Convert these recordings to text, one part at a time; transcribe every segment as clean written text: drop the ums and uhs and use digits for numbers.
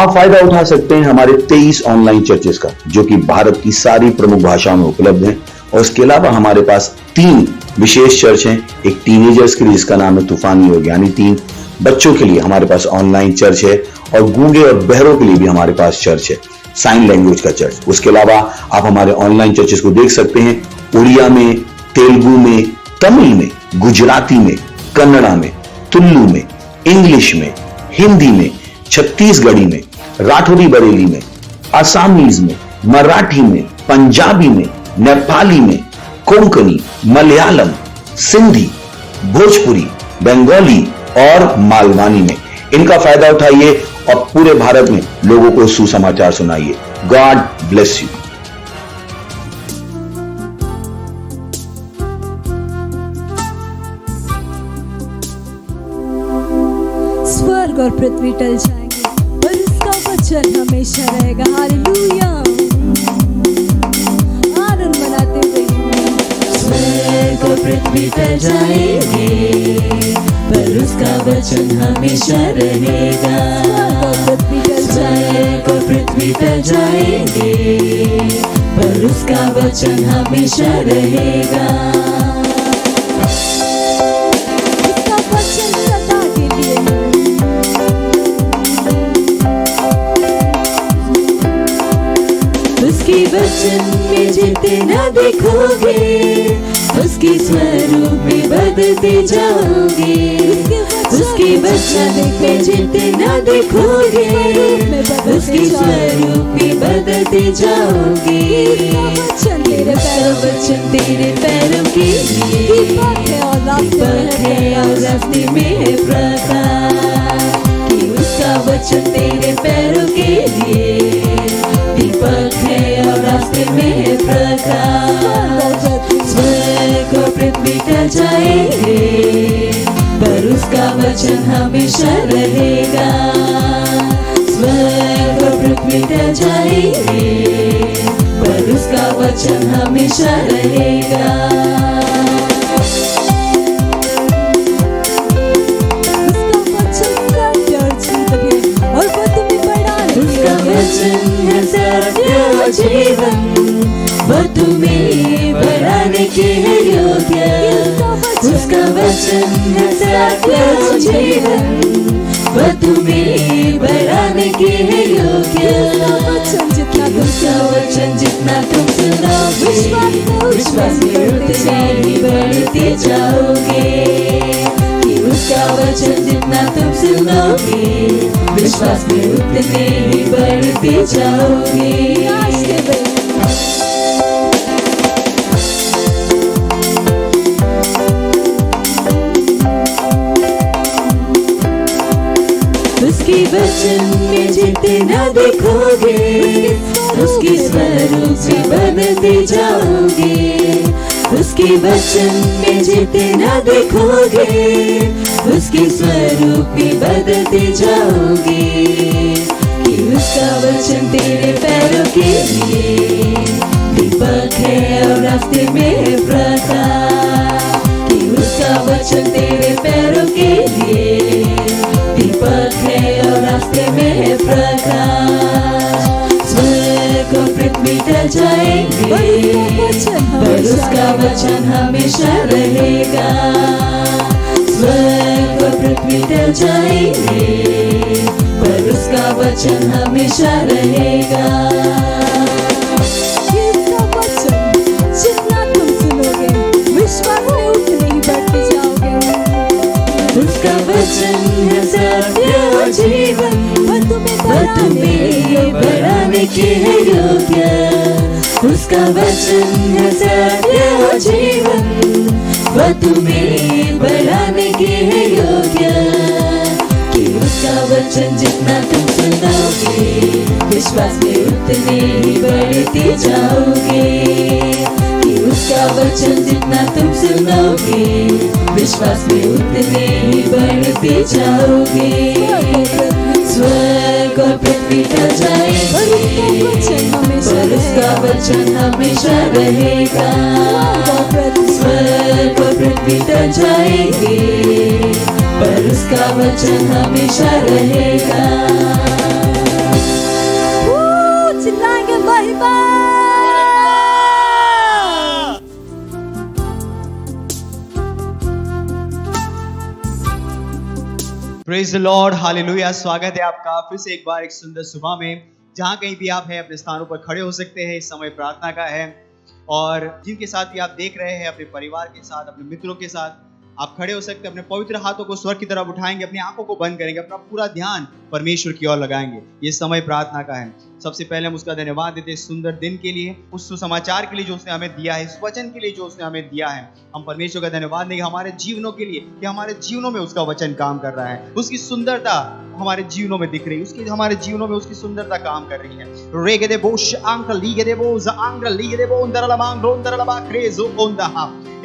आप फायदा उठा सकते हैं हमारे 23 ऑनलाइन चर्चेस का, जो कि भारत की सारी प्रमुख भाषाओं में उपलब्ध हैं। और इसके अलावा हमारे पास 3 विशेष चर्च हैं। एक टीनेजर्स के लिए जिसका नाम है तूफानी योग यानी 3, बच्चों के लिए हमारे पास ऑनलाइन चर्च है, और गूंगे और बहरों के लिए भी हमारे पास चर्च है, साइन लैंग्वेज का चर्च। उसके अलावा आप हमारे ऑनलाइन चर्चेस को देख सकते हैं उड़िया में, तेलुगु में, तमिल में, गुजराती में, कन्नड़ा में, तुलु में, इंग्लिश में, हिंदी में, छत्तीसगढ़ी में, राठौरी बरेली में, आसामीज में, मराठी में, पंजाबी में, नेपाली में, कोंकणी, मलयालम, सिंधी, भोजपुरी, बंगाली और मालवानी में। इनका फायदा उठाइए और पूरे भारत में लोगों को सुसमाचार सुनाइए। God bless you. स्वर्ग और पृथ्वी टल जाएंगे पर इसका वचन हमेशा रहेगा। हालेलुया। आनंद मनाते हुए स्वर्ग और पृथ्वी टल जाएंगे पर उसका वचन हमेशा रहेगा। स्वर्ग और पृथ्वी टल जाएंगे पर उसका वचन हमेशा रहेगा। उसके वचन में जितना देखोगे उसके स्वरूप में बदलते जाओगे। उसके वचन में जितना देखोगे उसके स्वरूप में बदलते जाओगे। उसका वचन तेरे पैरों के लिए दीपक है और रास्ते में है प्रकाश। कि उसका वचन तेरे पैरों के लिए दीपक है और रास्ते में है प्रकाश। स्वर्ग और पृथ्वी टल जाएंगे पर उसका वचन हमेशा रहेगा। स्वर्ग और पृथ्वी टल जाएंगे पर उसका वचन हमेशा रहेगा। वचन है सत्य और जीवन, वो तुम्हें बढ़ाने के है योग्य। उसका वचन है सत्य और जीवन, वो तुम्हें बढ़ाने के है योग्य। उसका वचन जितना तुम सुनोगे विश्वास में उतने ही बढ़ते जाओगे। उसका वचन जितना तुम सुनोगे विश्वास में उतने ही बढ़ते जाओगे। उसके वचन में जितना देखोगे उसके स्वरूप में बदलते जाओगे। उसके वचन में जितना देखोगे उसके स्वरूप में बदलते जाओगे। कि उसका वचन तेरे पैरों के लिए दीपक है और रास्ते में है प्रकाश। कि उसका वचन तेरे पैरों के लिए दीपक है और रास्ते में है प्रकाश। स्वर्ग और पृथ्वी टल जाएंगे पर उसका वचन हमेशा रहेगा। स्वर्ग और पृथ्वी टल जाएंगे पर उसका वचन हमेशा रहेगा। जितना तुम सुनोगे विश्वास में उतने ही बढ़ते जाओगे। उसका वचन है सत्य और जीवन, वो तुम्हें बढ़ाने के है योग्य। उसका वचन है सत्य और जीवन, वो तुम्हें बढ़ाने के है योग्य। कि उसका वचन जितना तुम सुनोगे विश्वास में उतने ही बढ़ते जाओगे। कि उसका वचन जितना तुम सुनोगे विश्वास में उतने ही बढ़ते जाओगे। स्वर्ग और पृथ्वी टल जाएंगे पर उसका वचन हमेशा रहेगा। स्वर्ग और पृथ्वी टल जाएंगे पर उसका वचन हमेशा रहेगा। Praise the Lord, hallelujah. स्वागत है आपका फिर से एक बार एक सुंदर सुबह में। जहाँ कहीं भी आप हैं अपने स्थानों पर खड़े हो सकते हैं। इस समय प्रार्थना का है और जिनके साथ भी आप देख रहे हैं, अपने परिवार के साथ, अपने मित्रों के साथ आप खड़े हो सकते हैं। अपने पवित्र हाथों को स्वर्ग की तरफ उठाएंगे, अपनी आंखों को बंद करेंगे, अपना पूरा ध्यान परमेश्वर की ओर लगाएंगे। ये समय प्रार्थना का है। सबसे पहले हम उसका धन्यवाद देते हैं सुंदर दिन के लिए, उस सुसमाचार के लिए जो उसने हमें दिया है, इस वचन के लिए जो उसने हमें दिया है। हम परमेश्वर का धन्यवाद देंगे हमारे जीवनों के लिए कि हमारे जीवनों में उसका वचन काम कर रहा है, उसकी सुंदरता हमारे जीवनों में दिख रही है, उसकी हमारे जीवनों में उसकी सुंदरता काम कर रही है। रेगे दे बोश आंक लीगे दे बोज आंक लीगे दे बोंदरला मांग रोंदरला बा क्रेजो ओंदा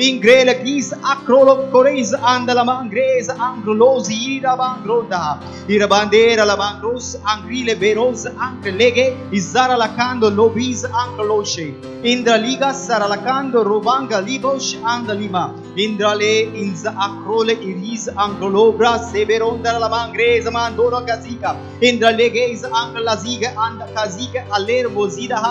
इंग्रेल कीस आक्रोलो कोरेज आंदला मांग ग्रेज आंग्रोलोज ईरा बांग रोंदा इरबांदेर la bangros angrile beroz anche leghe izara lacando lobis anche loshe indra liga sara lacando robanga libos andalima indra le inza acrole iris anglobra seberonda la mangreza mandoro kazika indra leges anche laziga anda kazika aler mozida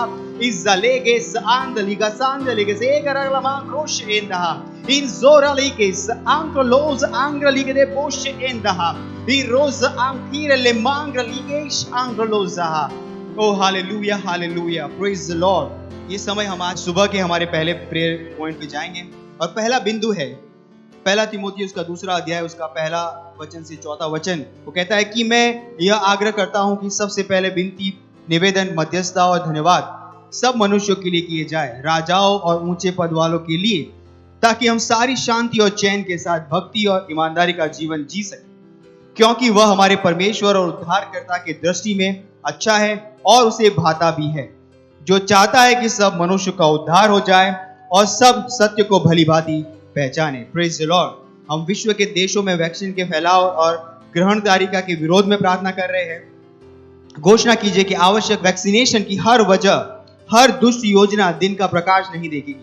izaleges andaliga sandaliga segara la mangros endaha in zora liges anche los angra liga de bosh endaha Rosa ankire le mangra ligesh angrolozaha. Oh hallelujah, hallelujah, praise the Lord. ये समय हम आज सुबह के हमारे पहले prayer point पे जाएंगे और पहला बिंदु है पहला तिमोथी उसका दूसरा अध्याय उसका पहला वचन से चौथा वचन। वो कहता है कि मैं यह आग्रह करता हूँ कि सबसे पहले विनती, निवेदन, मध्यस्थता और धन्यवाद सब मनुष्यों के लिए किए जाए, राजाओं और ऊंचे पद वालों के लिए, ताकि हम सारी शांति और चैन के साथ भक्ति और ईमानदारी का जीवन जी सकें, क्योंकि वह हमारे परमेश्वर और उद्धारकर्ता की दृष्टि में अच्छा है और उसे भाता भी है, जो चाहता है कि सब मनुष्य का उद्धार हो जाए और सब सत्य को भली भांति पहचाने। Praise the Lord. हम विश्व के देशों में वैक्सीन के फैलाव और ग्रहणकारिता के विरोध में प्रार्थना कर रहे हैं। घोषणा कीजिए कि आवश्यक वैक्सीनेशन की हर वजह, हर दुष्ट योजना दिन का प्रकाश नहीं देगी।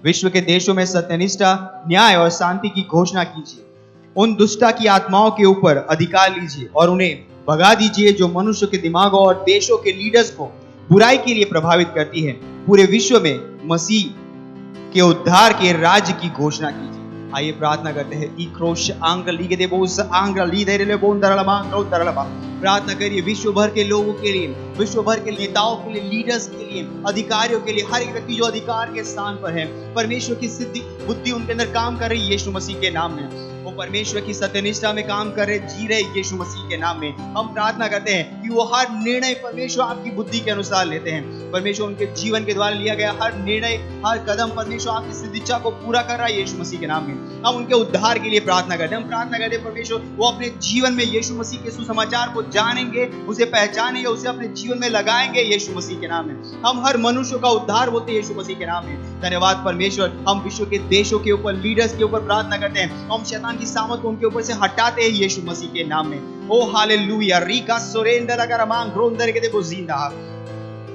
विश्व के देशों में सत्यनिष्ठा, न्याय और शांति की घोषणा कीजिए। उन दुष्टता की आत्माओं के ऊपर अधिकार लीजिए और उन्हें भगा दीजिए जो मनुष्य के दिमागों और देशों के लीडर्स को बुराई के लिए प्रभावित करती है। पूरे विश्व में मसीह के उद्धार के राज्य की घोषणा कीजिए। आइए प्रार्थना करते हैं। इक्रोश आंग लीगे दे बोस आंग लीदे रे बोन दरलमा रो दरलमा। प्रार्थना करिए विश्व भर के लोगों के लिए, विश्व भर के नेताओं के लिए, लीडर्स के लिए, अधिकारियों के लिए, हर एक व्यक्ति जो अधिकार के स्थान पर है, परमेश्वर की सिद्धि बुद्धि उनके अंदर काम कर रही है यीशु मसीह के नाम में। वो परमेश्वर की सत्यनिष्ठा में काम कर रहे, जी रहे यीशु मसीह के नाम में। हम प्रार्थना करते हैं कि वो हर निर्णय परमेश्वर आपकी बुद्धि के अनुसार लेते हैं। परमेश्वर उनके जीवन के द्वारा लिया गया हर निर्णय, हर कदम परमेश्वर आपकी सिद्ध इच्छा को पूरा कर रहा है यीशु मसीह के नाम में। हम उनके उद्धार के लिए प्रार्थना करते हैं। हम प्रार्थना करते हैं परमेश्वर वो अपने जीवन में यीशु मसीह के सुसमाचार को जानेंगे, उसे पहचानेंगे, उसे अपने जीवन में लगाएंगे यीशु मसीह के नाम में। हम हर मनुष्य का उद्धार होते हैं यीशु मसीह के नाम में। धन्यवाद परमेश्वर। हम विश्व के देशों के ऊपर, लीडर्स के ऊपर प्रार्थना करते हैं। हम शैतान की सामत को उनके ऊपर से हटाते हैं यीशु मसीह के नाम में। ओ हालेलुया। रीका सोरेंदर अगर मांग ग्रोंदर के दे बोजिंदा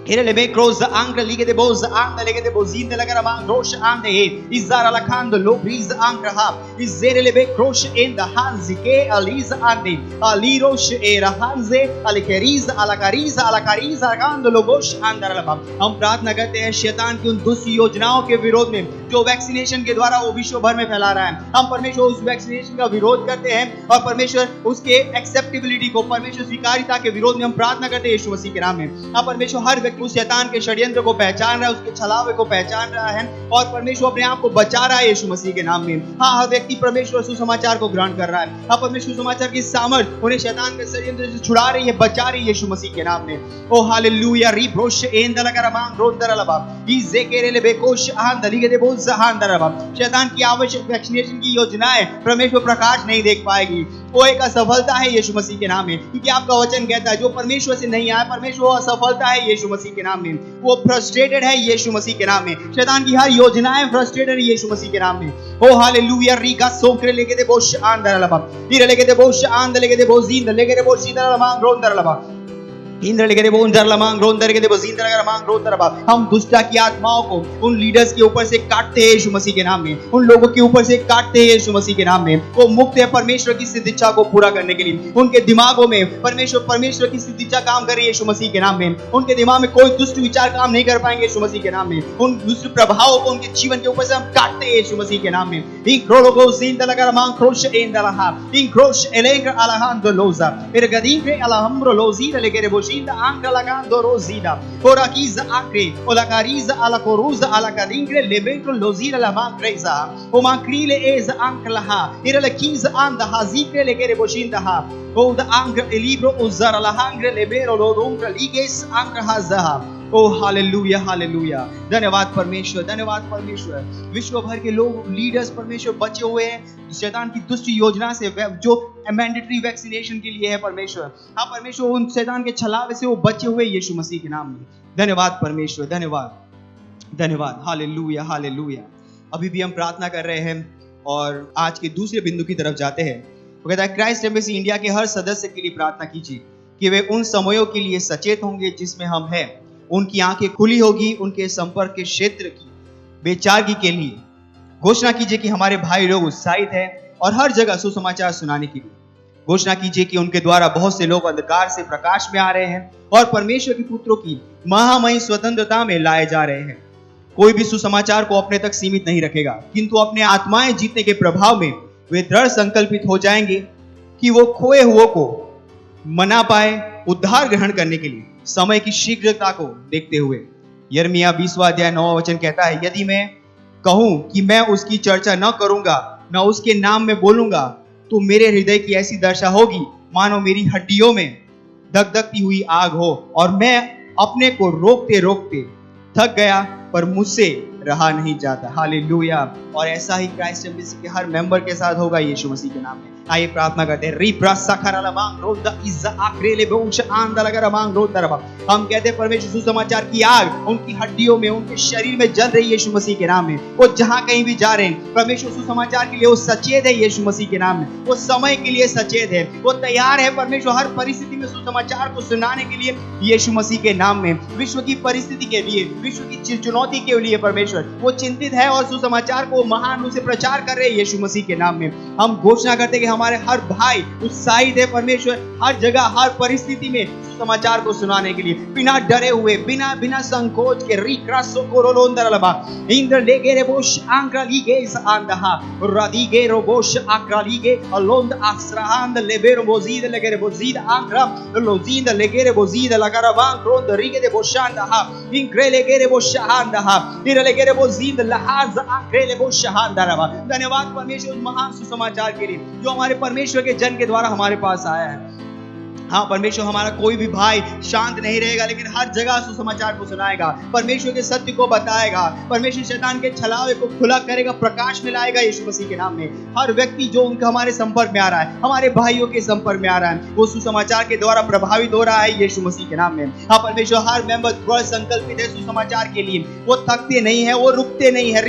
Irele be cross angle lige de boz angle lige de bozin de la gara grosh ande izara la kando lo breeze angle ha izerele be cross in the hands ke aliza ande alirosh era hanze alikeriz alakariza alakariza kando lo gosh andar la हम प्रार्थना करते हैं शैतान की उन दुष्ट योजनाओं के विरोध में जो वैक्सीनेशन के द्वारा वो विश्व भर में फैला रहा है। हम परमेश्वर उस वैक्सीनेशन का विरोध करते हैं और परमेश्वर उसके एक्सेप्टेबिलिटी को, परमेश्वर स्वीकार्यता के विरोध में हम प्रार्थना करते हैं यीशु मसीह के नाम में। हम परमेश्वर हर व्यक्ति उस शैतान के षड्यंत्र को पहचान रहा है, उसके छलावे को पहचान रहा है और परमेश्वर अपने आप को बचा रहा है यीशु मसीह के नाम में। हाँ, हर व्यक्ति परमेश्वर सुसमाचार को ग्रहण कर रहा है। हाँ, परमेश्वर सुसमाचार की सामर्थ उन्हें शैतान के षड्यंत्र से छुड़ा रही है, बचा रही है यीशु मसीह के नाम में। ओ हालेलुया। रीब्रोश एंदलकरमां रोदरलबा इजेकेरेले बेकोश आंदलिगे दे बोज आंदरबा। शैतान की आवश्यक वैक्सीनेशन की योजनाएं परमेश्वर प्रकाश नहीं देख पाएगी। वो एक असफलता है यीशु मसीह के नाम में, क्योंकि आपका वचन कहता है जो परमेश्वर से नहीं आया, परमेश्वर असफलता है यीशु मसीह के नाम में। वो फ्रस्ट्रेटेड है यीशु मसीह के नाम में। शैतान की हर योजनाएं फ्रस्ट्रेटेड है यीशु मसीह के नाम में। ओ हालेलुया। रीगा सोकरे लेके दे बोश आंदरलबा इरे लेके दे बोश आंद लेके दे बोजिंद लेके दे बोश इदरलबा रोंदरलबा इंद्र लेके वो उन दरला मांग रोंदर के दे बजींदर अगर मांग रोंदर बा हम दुष्टा की आत्माओं को उन लीडर्स के ऊपर से काटते हैं यीशु मसीह के नाम में, उन लोगों के ऊपर से काटते हैं यीशु मसीह के नाम में। वो मुक्त है परमेश्वर की सिद्ध इच्छा को पूरा करने के लिए। उनके दिमागों में परमेश्वर की सिद्ध इच्छा काम कर रही है यीशु मसीह के नाम में। उनके दिमाग में कोई दुष्ट विचार काम नहीं कर पाएंगे यीशु मसीह के नाम में। उन दुष्ट प्रभावों को उनके जीवन के ऊपर से हम काटते हैं यीशु मसीह के नाम में। इंक्रोलोगो जिंदा लगा मांग क्रोश एंदलहा इंक्रोश एलेंग अलहांदो लोजा इरगदींगे अलहम्रो लोजीर लेगे बोशिंदा आंगला Dorozida, Orakiz Acre, Olacariz Alacoroz Alacadingre, Lebecro Lozira la Mancreza, Omacrile is Anclaha, Iralakiz and the Hazikre Legere Boshindaha, O the Anger Elibro Uzara la Hangre Lebero Lodungra Liges Angrahazaha. O hallelujah hallelujah. धन्यवाद परमेश्वर, धन्यवाद परमेश्वर। विश्व भर के लोग leaders परमेश्वर बचे हुए हैं शैतान की दुष्ट योजना से, जो मैंडेटरी वैक्सीनेशन के लिए है परमेश्वर। हाँ परमेश्वर, उन शैतान के छलावे से वो बचे हुए यीशु मसीह के नाम में। धन्यवाद परमेश्वर, धन्यवाद धन्यवाद। Hallelujah hallelujah. अभी भी हम प्रार्थना कर रहे हैं और आज के दूसरे बिंदु की तरफ जाते हैं। वो कहता है क्राइस्ट एम्बेसी इंडिया के हर सदस्य के लिए प्रार्थना कीजिए कि वे उन समयों के लिए सचेत होंगे जिसमें हम हैं। उनकी आंखें खुली होगी उनके संपर्क के क्षेत्र की बेचारगी के लिए। घोषणा कीजिए कि हमारे भाई लोग उत्साहित हैं और हर जगह सुसमाचार सुनाने के लिए। घोषणा कीजिए कि उनके द्वारा बहुत से लोग अंधकार से प्रकाश में आ रहे हैं और परमेश्वर के पुत्रों की महामयी स्वतंत्रता में लाए जा रहे हैं। कोई भी सुसमाचार को अपने तक सीमित नहीं रखेगा, किंतु अपने आत्माएं जीतने के प्रभाव में वे दृढ़ संकल्पित हो जाएंगे कि वो खोए हुओं को मना पाए, उद्धार ग्रहण करने के लिए समय की शीघ्रता को देखते हुए। यिर्मयाह 20वां अध्याय 9वां वचन कहता है, यदि मैं कहूं कि मैं उसकी चर्चा न करूंगा, न उसके नाम में बोलूंगा, तो मेरे हृदय की ऐसी दशा होगी मानो मेरी हड्डियों में धकधकती हुई आग हो और मैं अपने को रोकते रोकते थक गया पर मुझसे रहा नहीं जाता। हालेलुया। और ऐसा ही क्राइस्ट एम्बेसी के हर मेंबर के साथ होगा यीशु मसीह के नाम में। आइए प्रार्थना करते हैं। हम कहते हैं परमेश्वर सुसमाचार की आग उनकी हड्डियों में, उनके शरीर में जल रही है यीशु मसीह के नाम में। वो जहां कहीं भी जा रहे हैं परमेश्वर सुसमाचार के लिए वो सचेत है यीशु मसीह के नाम में। वो समय के लिए सचेत है, वो तैयार है परमेश्वर हर परिस्थिति में सुसमाचार को सुनाने के लिए यीशु मसीह के नाम में। विश्व की परिस्थिति के लिए, विश्व की चुनौती के लिए परमेश्वर वो चिंतित है और सुसमाचार को महान रूप से प्रचार कर रहे हैं यीशु मसीह के नाम में। हम घोषणा करते हैं कि हमारे हर भाई उत्साहित है परमेश्वर हर जगह हर परिस्थिति में सुसमाचार को सुनाने के लिए, बिना डरे हुए, बिना संकोच के। रिक्रासो कोरोलोंदरलबा इंद्र लेगेरे बोश आंग्रालीगेस आंदहा रादीगेरो बोश आंग्रालीगे अलोंद आस्राहांद लेबेरो बोजीद लेगेरे बोजीद आंग्रा लोजीद लेगेरे बोजीद लगाराबां क्रोंद रिगेरे बोशांदहा इंग्रे लेगेरे बोशांदहा इरे लेगेरे बोजीद लहाज आंग्रे बोशांदरबा। धन्यवाद परमेश्वर उस महान सुसमाचार के लिए जो हमारे परमेश्वर के जन के द्वारा हमारे पास आया है। हाँ परमेश्वर, हमारा कोई भी भाई शांत नहीं रहेगा लेकिन हर जगह सुसमाचार को सुनाएगा, परमेश्वर के सत्य को बताएगा, परमेश्वर शैतान के छलावे को खुला करेगा, प्रकाश में लाएगा यीशु मसीह के नाम में। हर व्यक्ति जो उनका हमारे संपर्क में आ रहा है, हमारे भाइयों के संपर्क में आ रहा है, वो सुसमाचार के द्वारा प्रभावित हो रहा है यीशु मसीह के नाम में। हाँ परमेश्वर, हर मेंबर दृढ़ संकल्पित है सुसमाचार के लिए। वो थकते नहीं है, वो रुकते नहीं है।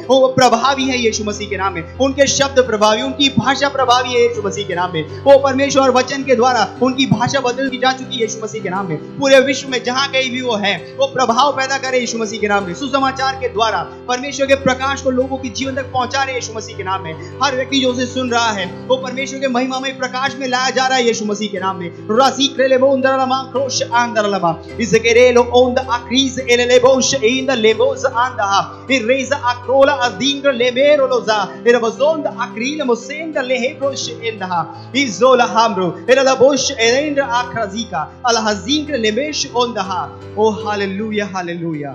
वो प्रभावी है यीशु मसीह के नाम में। उनके शब्द प्रभावी, उनकी भाषा प्रभावी है यीशु मसीह के नाम में। वो परमेश्वर वचन के द्वारा उनकी भाषा बदल दी जा चुकी है यीशु मसीह के नाम में। पूरे विश्व में जहां कहीं भी वो है, वो प्रभाव पैदा करे यीशु मसीह के नाम में। सुसमाचार के द्वारा परमेश्वर के प्रकाश को लोगों के जीवन तक पहुंचा रहे यीशु मसीह के नाम में। हर व्यक्ति जो उसे सुन रहा है वो परमेश्वर के महिमामय प्रकाश में लाया जा रहा है यीशु मसीह के नाम में। रासिक्रेलेबो उंदरलमा क्रोश आंदरलमा इजकेरेलो ओंद आक्रीज एलेलेबोश इन द लेबोस आंदा इरेजा आक्रोला अदिंग्र लेबेरोलोजा इरबजोंद आक्रील मोसेंद लेहेब्रोश इंदा इजोला Hamro, Erala Bosh, Erendra Akrazika, Alhazinkre Lemesh Ondaha. Oh, hallelujah, hallelujah.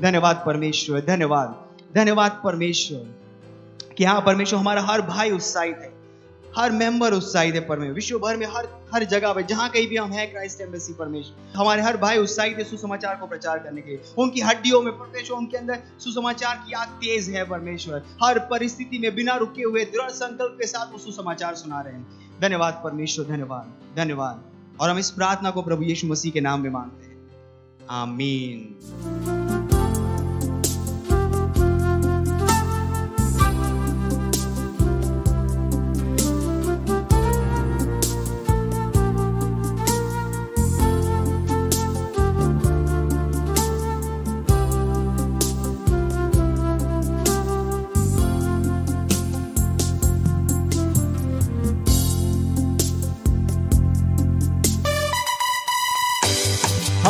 धन्यवाद परमेश्वर, धन्यवाद, धन्यवाद परमेश्वर कि हाँ परमेश्वर हमारा हर भाई उत्साहित है, हर मेंबर उत्साहित है परमेश्वर। विश्व भर में हर जगह पे जहाँ कहीं भी हम हैं क्राइस्ट एम्बेसी परमेश्वर, हमारे हर भाई उत्साहित है सुसमाचार को प्रचार करने के लिए। उनकी हड्डियों में परमेश्वर, उनके अंदर सुसमाचार की आग तेज है परमेश्वर। हर परिस्थिति में बिना रुके हुए दृढ़ संकल्प के साथ वो सुसमाचार सुना रहे हैं। धन्यवाद परमेश्वर, धन्यवाद, धन्यवाद। और हम इस प्रार्थना को प्रभु यीशु मसीह के नाम में मांगते हैं, आमीन।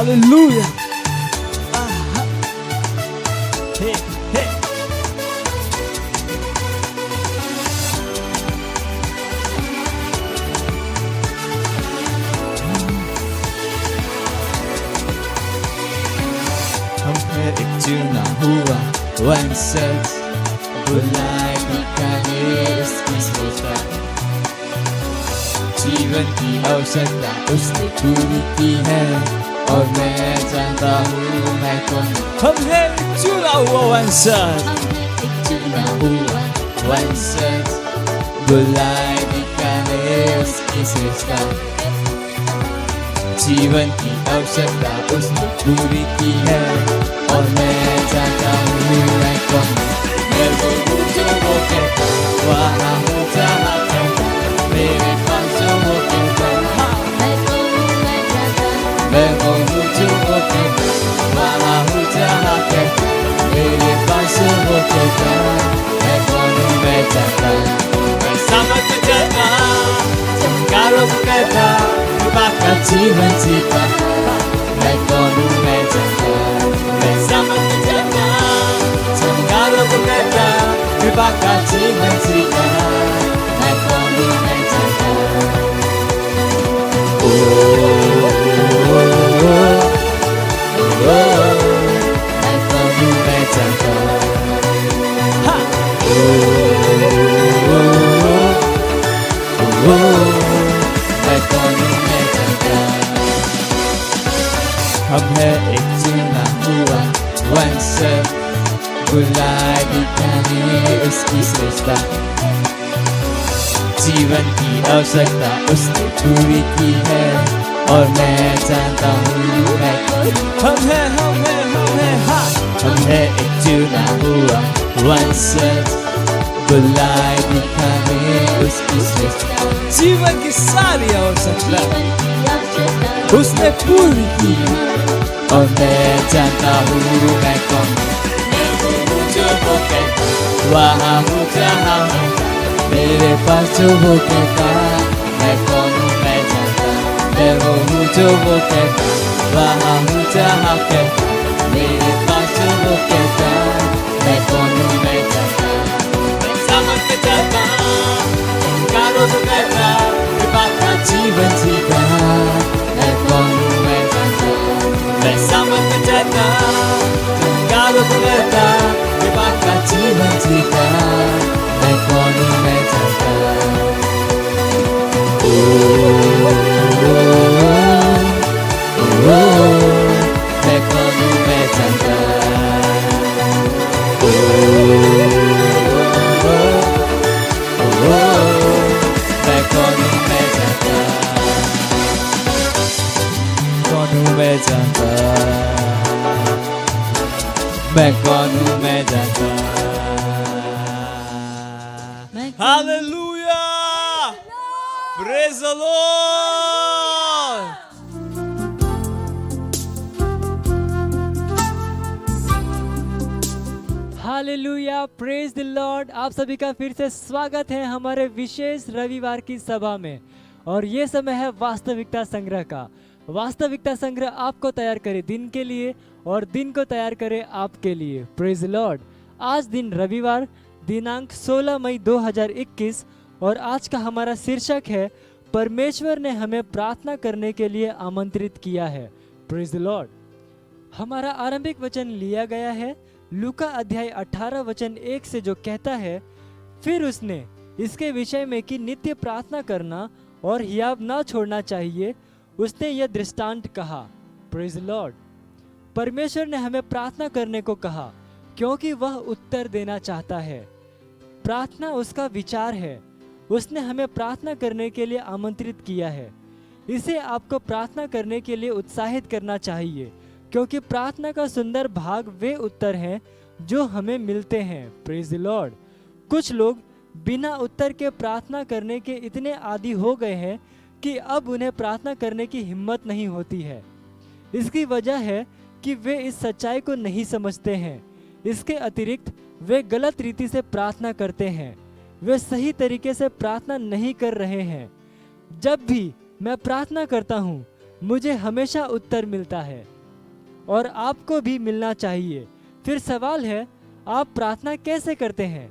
हालेलुया। हे हे हमने एक चुना हुआ वंशज, बुलाए दिखाने उसकी सोचा, जीवन की आवश्यकता उसने पूरी की है, और मैं जानता हूँ मैं कौन। हम है एक चुना हुआ वंशज, बुलाए दिखाने उसकी सोचा, जीवन की आवश्यकता उसने पूरी की है, और मैं जानता हूँ मैं कौन। मैं वो हूँ जो वो कहता, वहाँ हूँ जहाँ कहता, मेरे पास जो वो कहता। मैं वो हूँ जो वो कहता, वहाँ हूँ जहाँ कहता, मेरे पास जो वो कहता। मैं कौन हूँ मैं जानता, मैं समझ जाता, चमत्कारों को कहता, बाका जीवन जीता। मैं कौन हूँ मैं जानता, मैं समझ जाता, चमत्कारों को कहता, बाका जीवन जीता। मैं कौन हूँ मैं जानता। मैं कौन हूँ मैं जानता। मैं कौन हूँ मैं जानता। हम है एक चुना हुआ वंशज, बुलाए दिखाने उसकी सोचता, जीवन की आवश्यकता उसने पूरी की है, और मैं जानता हूँ मैं कौन। हम है हाँ। हम है एक चुना हुआ वंशज, बुलाए दिखाने उसकी सोचता, जीवन की सारी आवश्यकता उसने पूरी की, और मैं जानता हूँ मैं कौन। मैं वो हूँ जो वो कहता, वहाँ हूँ जहाँ हूँ, मेरे पास जो वो कहता। मैं कौन हूँ मैं जानता, मैं वो हूँ जो वो कहता, वहाँ हूँ जहाँ कहता, मेरे पास जो वो कहता। मैं कौन हूँ मैं जानता, मैं समझ जाता, चमत्कारों को कहता, बाका जीवन जीता। मैं कौन हूँ मैं जानता, मैं समझ जाता, चमत्कारों को कहता, बाका जीवन जीता। मैं कौन हूँ मैं जानता। मैं कौन हूँ मैं जानता। मैं कौन हूँ मैं जानता। कौन हूँ मैं जानता। मैं कौन हूँ मैं जानता। Hallelujah, praise the Lord. Hallelujah, praise the Lord. आप सभी का फिर से स्वागत है हमारे विशेष रविवार की सभा में। और ये समय है वास्तविकता संग्रह का। वास्तविकता संग्रह आपको तैयार करे दिन के लिए और दिन को तैयार करे आपके लिए। Praise the Lord. आज दिन रविवार दिनांक 16 मई 2021 और आज का हमारा शीर्षक है परमेश्वर ने हमें प्रार्थना करने के लिए आमंत्रित किया है। Praise the Lord. हमारा आरंभिक वचन लिया गया है लूका अध्याय 18 वचन 1 से, जो कहता है, फिर उसने इसके विषय में कि नित्य प्रार्थना करना और हियाव न छोड़ना चाहिए, उसने यह दृष्टांत कहा। Praise the Lord. परमेश्वर ने हमें प्रार्थना करने को कहा क्योंकि वह उत्तर देना चाहता है। प्रार्थना उसका विचार है। उसने हमें प्रार्थना करने के लिए आमंत्रित किया है। इसे आपको प्रार्थना करने के लिए उत्साहित करना चाहिए, क्योंकि प्रार्थना का सुंदर भाग वे उत्तर हैं जो हमें मिलते हैं। Praise the Lord. कुछ लोग बिना उत्तर के प्रार्थना करने के इतने आदी हो गए हैं कि अब उन्हें प्रार्थना करने की हिम्मत नहीं होती है। इसकी वजह है कि वे इस सच्चाई को नहीं समझते हैं। इसके अतिरिक्त वे गलत रीति से प्रार्थना करते हैं। वे सही तरीके से प्रार्थना नहीं कर रहे हैं। जब भी मैं प्रार्थना करता हूँ मुझे हमेशा उत्तर मिलता है और आपको भी मिलना चाहिए। फिर सवाल है, आप प्रार्थना कैसे करते हैं?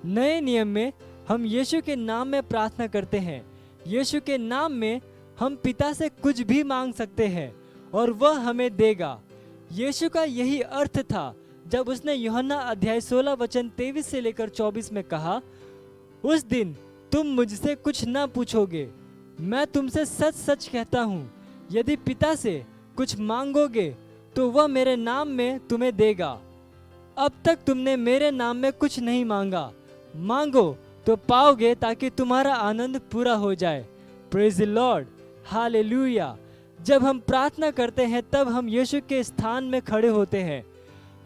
नए नियम में हम यीशु के नाम में प्रार्थना करते हैं। यीशु के नाम में हम पिता से कुछ भी मांग सकते हैं और वह हमें देगा। यीशु का यही अर्थ था जब उसने यूहन्ना अध्याय 16 वचन 23 से लेकर 24 में कहा, उस दिन तुम मुझसे कुछ न पूछोगे। मैं तुमसे सच सच कहता हूँ, यदि पिता से कुछ मांगोगे तो वह मेरे नाम में तुम्हें देगा। अब तक तुमने मेरे नाम में कुछ नहीं मांगा, मांगो तो पाओगे ताकि तुम्हारा आनंद पूरा हो जाए। Praise the Lord, hallelujah. जब हम प्रार्थना करते हैं तब हम यीशु के स्थान में खड़े होते हैं,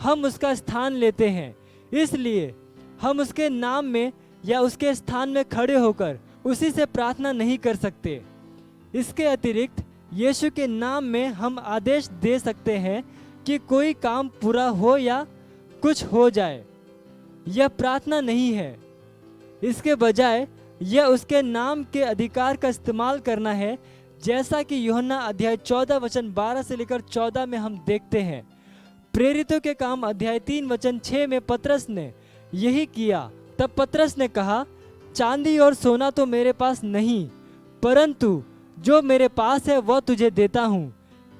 हम उसका स्थान लेते हैं। इसलिए हम उसके नाम में या उसके स्थान में खड़े होकर उसी से प्रार्थना नहीं कर सकते। इसके अतिरिक्त यीशु के नाम में हम आदेश दे सकते हैं कि कोई काम पूरा हो या कुछ हो जाए। यह प्रार्थना नहीं है, इसके बजाय यह उसके नाम के अधिकार का इस्तेमाल करना है, जैसा कि यूहन्ना अध्याय 14 वचन 12 से लेकर 14 में हम देखते हैं। प्रेरितों के काम अध्याय 3 वचन 6 में पतरस ने यही किया। तब पतरस ने कहा, चांदी और सोना तो मेरे पास नहीं, परंतु जो मेरे पास है वह तुझे देता हूँ।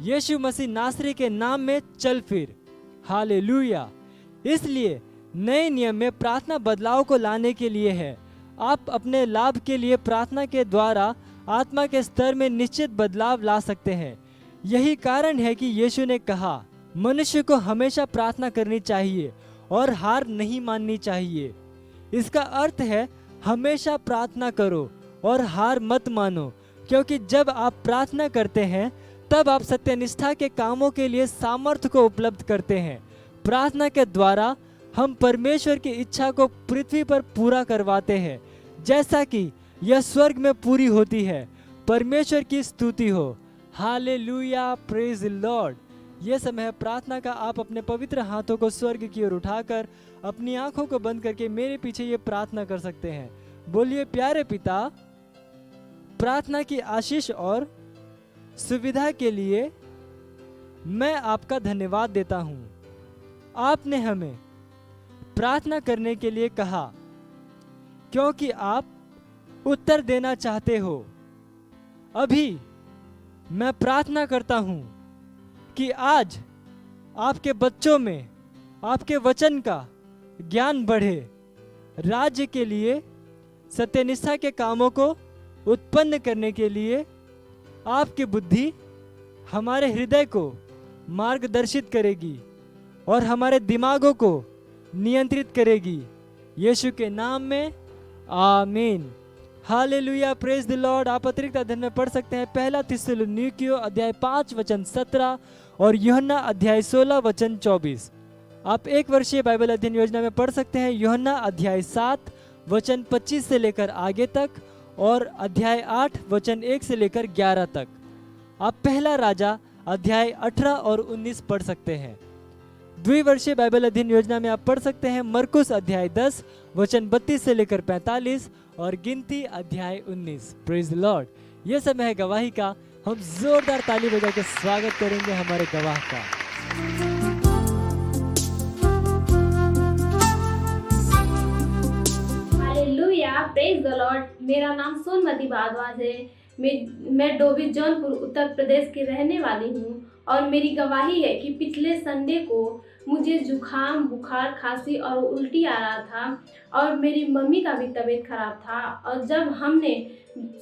यीशु मसीह नासरी के नाम में चल फिर। हालेलुया। इसलिए नए नियम में प्रार्थना बदलाव को लाने के लिए है। आप अपने लाभ के लिए प्रार्थना के द्वारा आत्मा के स्तर में निश्चित बदलाव ला सकते हैं। यही कारण है कि यीशु ने कहा, मनुष्य को हमेशा प्रार्थना करनी चाहिए और हार नहीं माननी चाहिए। इसका अर्थ है हमेशा प्रार्थना करो और हार मत मानो, क्योंकि जब आप प्रार्थना करते हैं तब आप सत्यनिष्ठा के कामों के लिए सामर्थ्य को उपलब्ध करते हैं। प्रार्थना के द्वारा हम परमेश्वर की इच्छा को पृथ्वी पर पूरा करवाते हैं, जैसा कि यह स्वर्ग में पूरी होती है। परमेश्वर की स्तुति हो। Hallelujah, praise the Lord. यह समय है प्रार्थना का। आप अपने पवित्र हाथों को स्वर्ग की ओर उठाकर अपनी आंखों को बंद करके मेरे पीछे ये प्रार्थना कर सकते हैं। बोलिए, प्यारे पिता, प्रार्थना की आशीष और सुविधा के लिए मैं आपका धन्यवाद देता हूँ। आपने हमें प्रार्थना करने के लिए कहा, क्योंकि आप उत्तर देना चाहते हो। अभी मैं प्रार्थना करता हूँ कि आज आपके बच्चों में आपके वचन का ज्ञान बढ़े, राज्य के लिए सत्यनिष्ठा के कामों को उत्पन्न करने के लिए आपकी बुद्धि हमारे हृदय को मार्गदर्शित करेगी और हमारे दिमागों को नियंत्रित करेगी। यीशु के नाम में आमीन। Hallelujah, praise the Lord. आप अतिरिक्त अध्ययन में पढ़ सकते हैं पहला थिस्सलुनीकियों अध्याय 5 वचन 17 और यूहन्ना अध्याय 16 वचन 24। आप एक वर्षीय बाइबल अध्ययन योजना में पढ़ सकते हैं यूहन्ना अध्याय 7 वचन 25 से लेकर आगे तक और अध्याय 8 वचन 1 से लेकर 11 तक। आप पहला राजा अध्याय 18 और 19 पढ़ सकते हैं। द्विवर्षीय बाइबल अध्ययन योजना में आप पढ़ सकते हैं मरकुस अध्याय 10 वचन 32 से लेकर 45 और गिनती अध्याय 19। Praise the Lord. यह समय है गवाही का। हम जोरदार ताली बजा के स्वागत करेंगे हमारे गवाह का। Hallelujah, praise the Lord. मेरा नाम सोनमती भारद्वाज है। मैं डोभी जौनपुर उत्तर प्रदेश की रहने वाली हूँ और मेरी गवाही है कि पिछले संडे को मुझे जुखाम, बुखार, खांसी और उल्टी आ रहा था और मेरी मम्मी का भी तबीयत खराब था। और जब हमने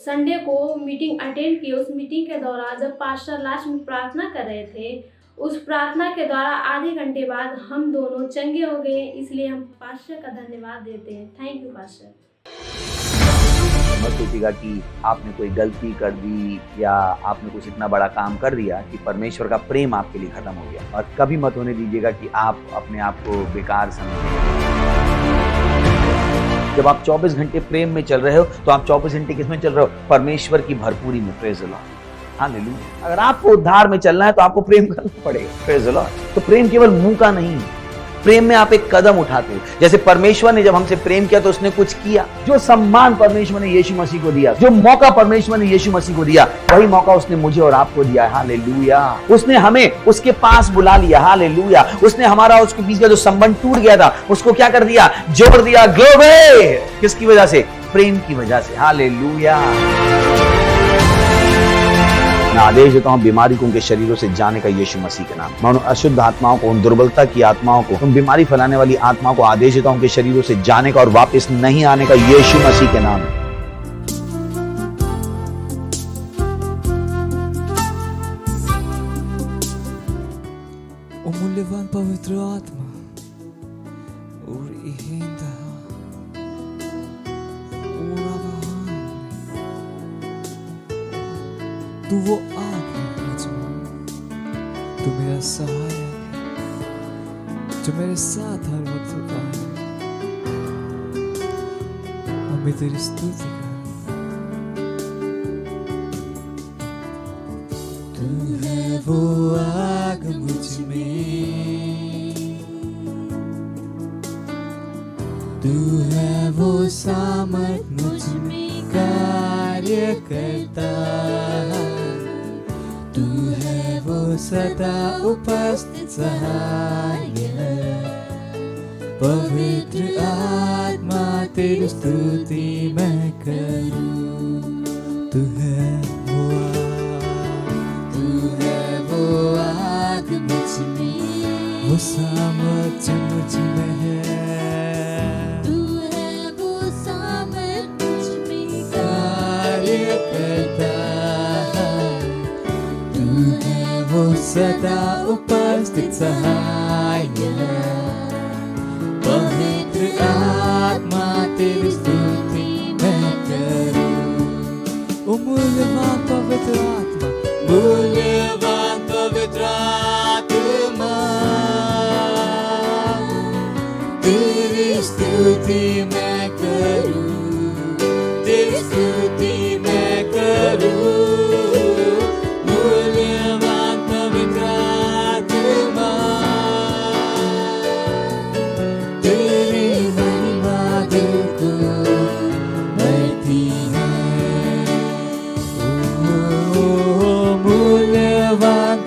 संडे को मीटिंग अटेंड की, उस मीटिंग के दौरान जब पास्टर लास्ट में प्रार्थना कर रहे थे, उस प्रार्थना के द्वारा आधे घंटे बाद हम दोनों चंगे हो गए। इसलिए हम पास्टर का धन्यवाद देते हैं। Thank you pastor. मत सोचिएगा कि आपने कोई गलती कर दी या आपने कुछ इतना बड़ा काम कर दिया कि परमेश्वर का प्रेम आपके लिए खत्म हो गया। और कभी मत होने दीजिएगा कि आप अपने आप को बेकार समझें। जब आप 24 घंटे प्रेम में चल रहे हो तो आप 24 घंटे किसमें चल रहे हो? परमेश्वर की भरपूरी में। Praise the Lord, hallelujah. अगर आपको उद्धार में चलना है तो आपको प्रेम करना पड़ेगा। Praise the Lord. तो प्रेम केवल मुंह का नहीं है, प्रेम में आप एक कदम उठाते हो। जैसे परमेश्वर ने जब हमसे प्रेम किया तो उसने कुछ किया। जो सम्मान परमेश्वर ने यीशु मसीह को दिया, जो मौका परमेश्वर ने यीशु मसीह को दिया, वही मौका उसने मुझे और आपको दिया। हालेलुया। उसने हमें उसके पास बुला लिया। हालेलुया। उसने हमारा उसके बीच का जो संबंध टूट गया था उसको क्या कर दिया? जोड़ दिया। ग्लोरी। किसकी वजह से? प्रेम की वजह से। हालेलुया। मैं आदेश देता हूं बीमारी को उनके शरीरों से जाने का यीशु मसीह के नाम। मैं उन अशुद्ध आत्माओं को, उन दुर्बलता की आत्माओं को, उन बीमारी फैलाने वाली आत्माओं को आदेश देता हूं उनके शरीरों से जाने का और वापस नहीं आने का यीशु मसीह के नाम। O मूल्यवान पवित्र आत्मा और इहिंदा तू वो आग है मुझ में, तू मेरा सहायक है जो मेरे साथ हर वक्त होता है। और मैं तेरी स्तुति करूं। तू है वो आग मुझ में, तू है वो सामर्थ मुझ में कार्य करता। तू है वो सदा उपस्थित सहाय। पवित्र आत्मा तेरी स्तुति मैं करूं। तू है वो आग मुझ में, वो सामर्थ मुझ में है। तू है वो सामर्थ मुझ में कार्य करता। वो सदा उपस्थित सहाय। पवित्र आत्मा तेरी स्तुति मैं करूं। ओ मूल्यवान पवित्र आत्मा, मूल्यवान पवित्र आत्मा, तेरी स्तुति मैं करूं, तेरी स्तुति मैं करूं।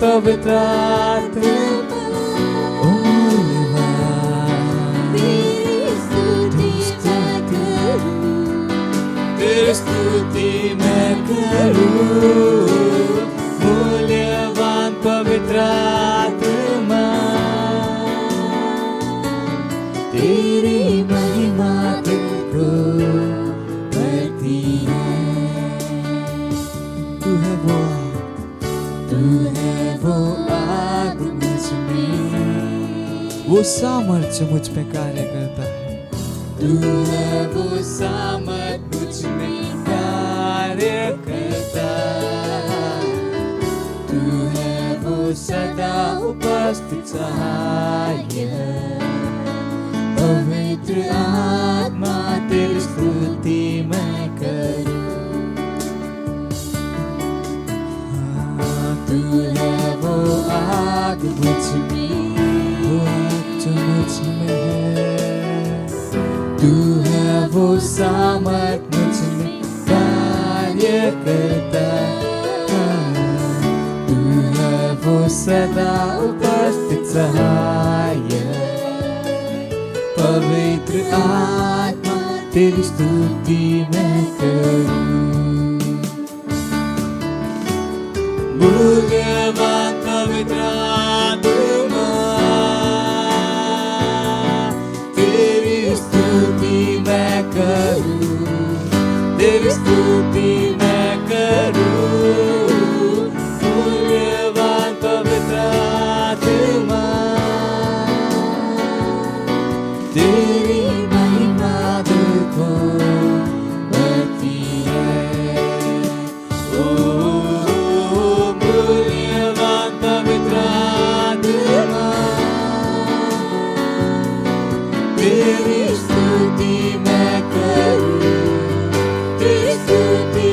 पवित्र आत्मा, ओ मूल्यवान, तेरी स्तुति मैं करूं। मूल्यवान पवित्र आत्मा, तेरी महिमा तुझको करती है। तू है वो आग मुझ में, वो सामर्थ्य मुझ पे कार्य करता है। तू है वो सामर्थ्य मुझ में कार्य करता। तू है वो सदा उपस्थित सहाय। पवित्र आत्मा तेरी स्तुति मैं करूं। तू है वो आग मुझ में, वो आग जो मुझ में है। तू है वो सामर्थ मुझ में कार्य करता। तू है वो सदा उपस्थित सहाय। पवित्र आत्मा तेरी स्तुति मैं करूं। मूल्यवान पवित्र आत्मा, तेरी स्तुति मैं करूं, तेरी स्तुति मैं करूं। मूल्यवान पवित्र आत्मा, तेरी महिमा तुझको बढ़ती है। मूल्यवान पवित्र आत्मा, तेरी स्तुति मैं करूं, तेरी स्तुति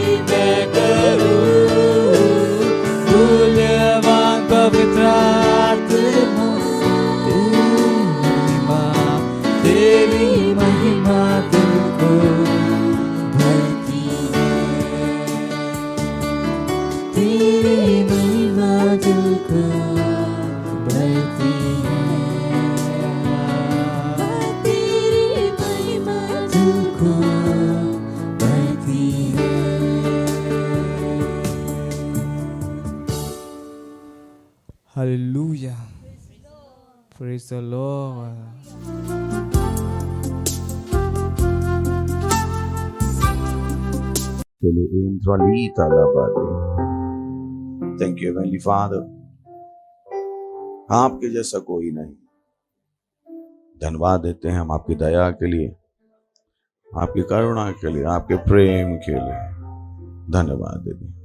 praise the Lord. Thank you heavenly father, आपके जैसा कोई नहीं। धन्यवाद देते हैं हम आपकी दया के लिए, आपकी करुणा के लिए, आपके प्रेम के लिए धन्यवाद देते हैं।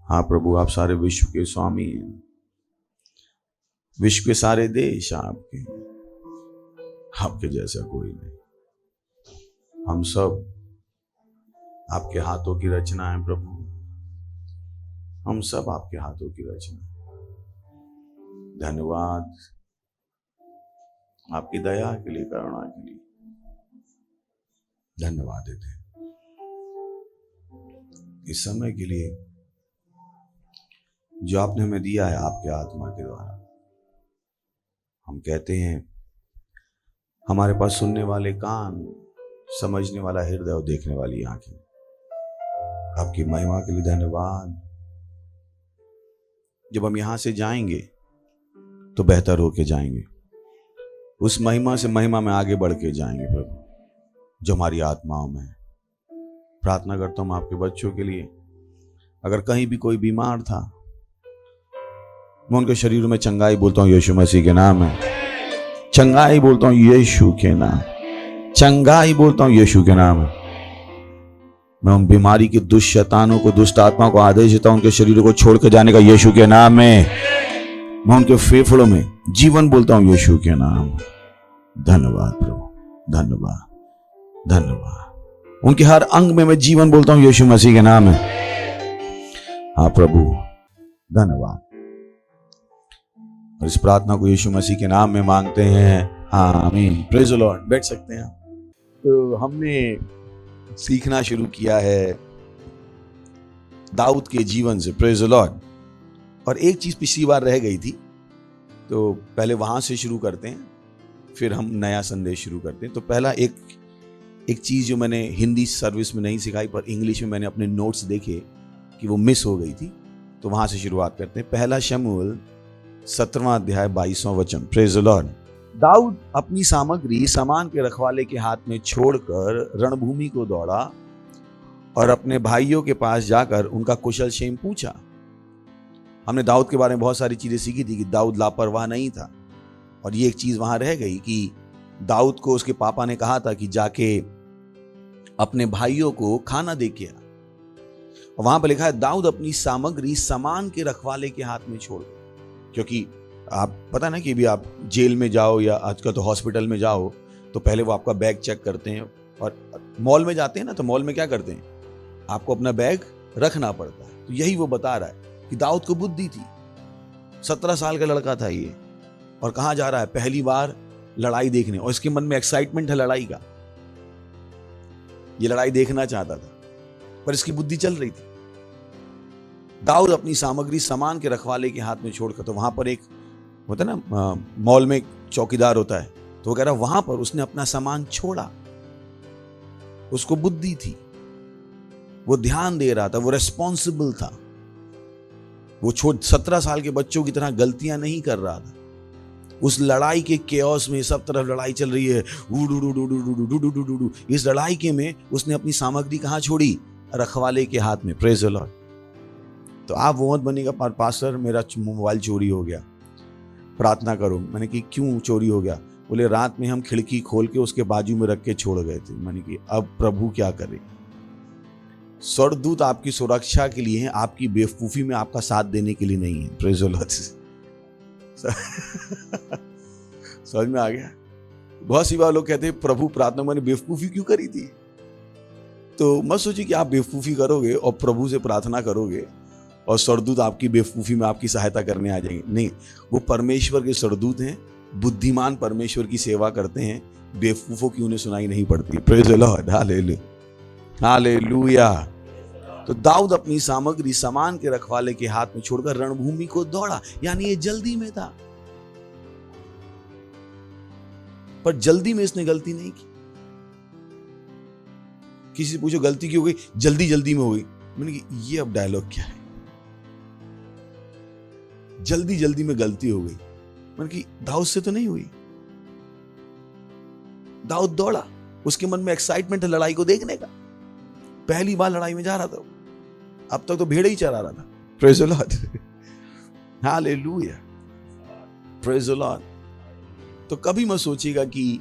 हाँ प्रभु, आप सारे विश्व के स्वामी हैं, विश्व के सारे देश आपके, आपके जैसा कोई नहीं। हम सब आपके हाथों की रचना है प्रभु, हम सब आपके हाथों की रचना। धन्यवाद आपकी दया के लिए, करुणा के लिए धन्यवाद देते हैं। इस समय के लिए जो आपने हमें दिया है आपके आत्मा के द्वारा, हम कहते हैं हमारे पास सुनने वाले कान, समझने वाला हृदय और देखने वाली आंखें, आपकी महिमा के लिए धन्यवाद। जब हम यहां से जाएंगे तो बेहतर होके जाएंगे, उस महिमा से महिमा में आगे बढ़ के जाएंगे प्रभु, जो हमारी आत्माओं में है। प्रार्थना करता हूं आपके बच्चों के लिए, अगर कहीं भी कोई बीमार था, मैं उनके शरीर में चंगाई बोलता हूं यीशु मसीह के नाम में। चंगाई बोलता हूं यीशु के नाम, चंगाई बोलता हूं यीशु के नाम में। मैं उन बीमारी के दुष्ट शैतानों को, दुष्ट आत्मा को आदेश देता हूं उनके शरीरों को छोड़ के जाने का यीशु के नाम में। मैं उनके फेफड़ों में जीवन बोलता हूं यीशु के नाम। धन्यवाद प्रभु, धन्यवाद, धन्यवाद। उनके हर अंग में मैं जीवन बोलता हूं यीशु मसीह के नाम में। हाँ प्रभु, धन्यवाद। और इस प्रार्थना को यीशु मसीह के नाम में मांगते हैं, आमीन। Praise the Lord. बैठ सकते हैं। तो हमने सीखना शुरू किया है दाऊद के जीवन से, प्रेज द लॉर्ड। और एक चीज पिछली बार रह गई थी, तो पहले वहां से शुरू करते हैं, फिर हम नया संदेश शुरू करते हैं। तो पहला एक चीज जो मैंने हिंदी सर्विस में नहीं सिखाई, पर इंग्लिश में मैंने अपने नोट्स देखे कि वो मिस हो गई थी, तो वहां से शुरुआत करते हैं। पहला शमूएल 17वां अध्याय 22वां वचन, प्रेज द लॉर्ड। दाऊद अपनी सामग्री सामान के रखवाले के हाथ में छोड़कर रणभूमि को दौड़ा और अपने भाइयों के पास जाकर उनका कुशल क्षेम पूछा। हमने दाऊद के बारे में बहुत सारी चीजें सीखी थी कि दाऊद लापरवाह नहीं था, और ये एक चीज वहां रह गई कि दाऊद को उसके पापा ने कहा था कि जाके अपने भाइयों को खाना दे के आ। वहां पर लिखा है दाऊद अपनी सामग्री सामान के रखवाले के हाथ में छोड़, क्योंकि आप पता ना कि भी आप जेल में जाओ या आजकल तो हॉस्पिटल में जाओ तो पहले वो आपका बैग चेक करते हैं, और मॉल में जाते हैं ना तो मॉल में क्या करते हैं, आपको अपना बैग रखना पड़ता है। तो यही वो बता रहा है कि दाऊद को बुद्धि थी, 17 साल का लड़का था ये, और कहाँ जा रहा है, पहली बार लड़ाई देखने, और इसके मन में एक्साइटमेंट है लड़ाई का, ये लड़ाई देखना चाहता था, पर इसकी बुद्धि चल रही थी। दाऊद अपनी सामग्री सामान के रखवाले के हाथ में छोड़कर, तो वहां पर एक होता है ना, मॉल में चौकीदार होता है, तो वो कह रहा वहां पर उसने अपना सामान छोड़ा। उसको बुद्धि थी, वो ध्यान दे रहा था, वो रेस्पॉन्सिबल था, वो 17 साल के बच्चों की तरह गलतियां नहीं कर रहा था। उस लड़ाई के केओस में सब तरफ लड़ाई चल रही है, इस लड़ाई के में उसने अपनी सामग्री कहां छोड़ी, रखवाले के हाथ में। Praise the Lord. तो आप वो मत बनेगा पास्टर मेरा मोबाइल चोरी हो गया, प्रार्थना करो। मैंने कि क्यों चोरी हो गया? बोले रात में हम खिड़की खोल के उसके बाजू में रख के छोड़ गए थे। मैंने कि अब प्रभु क्या करे? स्वर्गदूत आपकी सुरक्षा के लिए हैं, आपकी बेवकूफी में आपका साथ देने के लिए नहीं है। Praise the Lord. समझ में आ गया? बहुत सी बार लोग कहते हैं प्रभु प्रार्थना मैंने बेवकूफी क्यों करी थी? तो मत सोचिए कि आप बेवकूफी करोगे और प्रभु से प्रार्थना करोगे और स्वर्गदूत आपकी बेवकूफी में आपकी सहायता करने आ जाएंगे। नहीं, वो परमेश्वर के स्वर्गदूत हैं, बुद्धिमान परमेश्वर की सेवा करते हैं, बेवकूफों की उन्हें सुनाई नहीं पड़ती। Praise the Lord. Hallelujah, hallelujah. तो दाऊद अपनी सामग्री सामान के रखवाले के हाथ में छोड़कर रणभूमि को दौड़ा, यानी ये जल्दी में था, पर जल्दी में इसने गलती नहीं की। किसी से पूछो गलती क्यों हो गई? जल्दी जल्दी में हो गई। मैंने कहा ये अब डायलॉग क्या है? जल्दी जल्दी में गलती हो गई। मैंने कि दाऊद से तो नहीं हुई। दाऊद दौड़ा, उसके मन में एक्साइटमेंट है लड़ाई को देखने का, पहली बार लड़ाई में जा रहा था। अब तक तो भेड़े ही चरा रहा था। Praise the Lord, hallelujah, praise the Lord. तो कभी मत सोचिएगा कि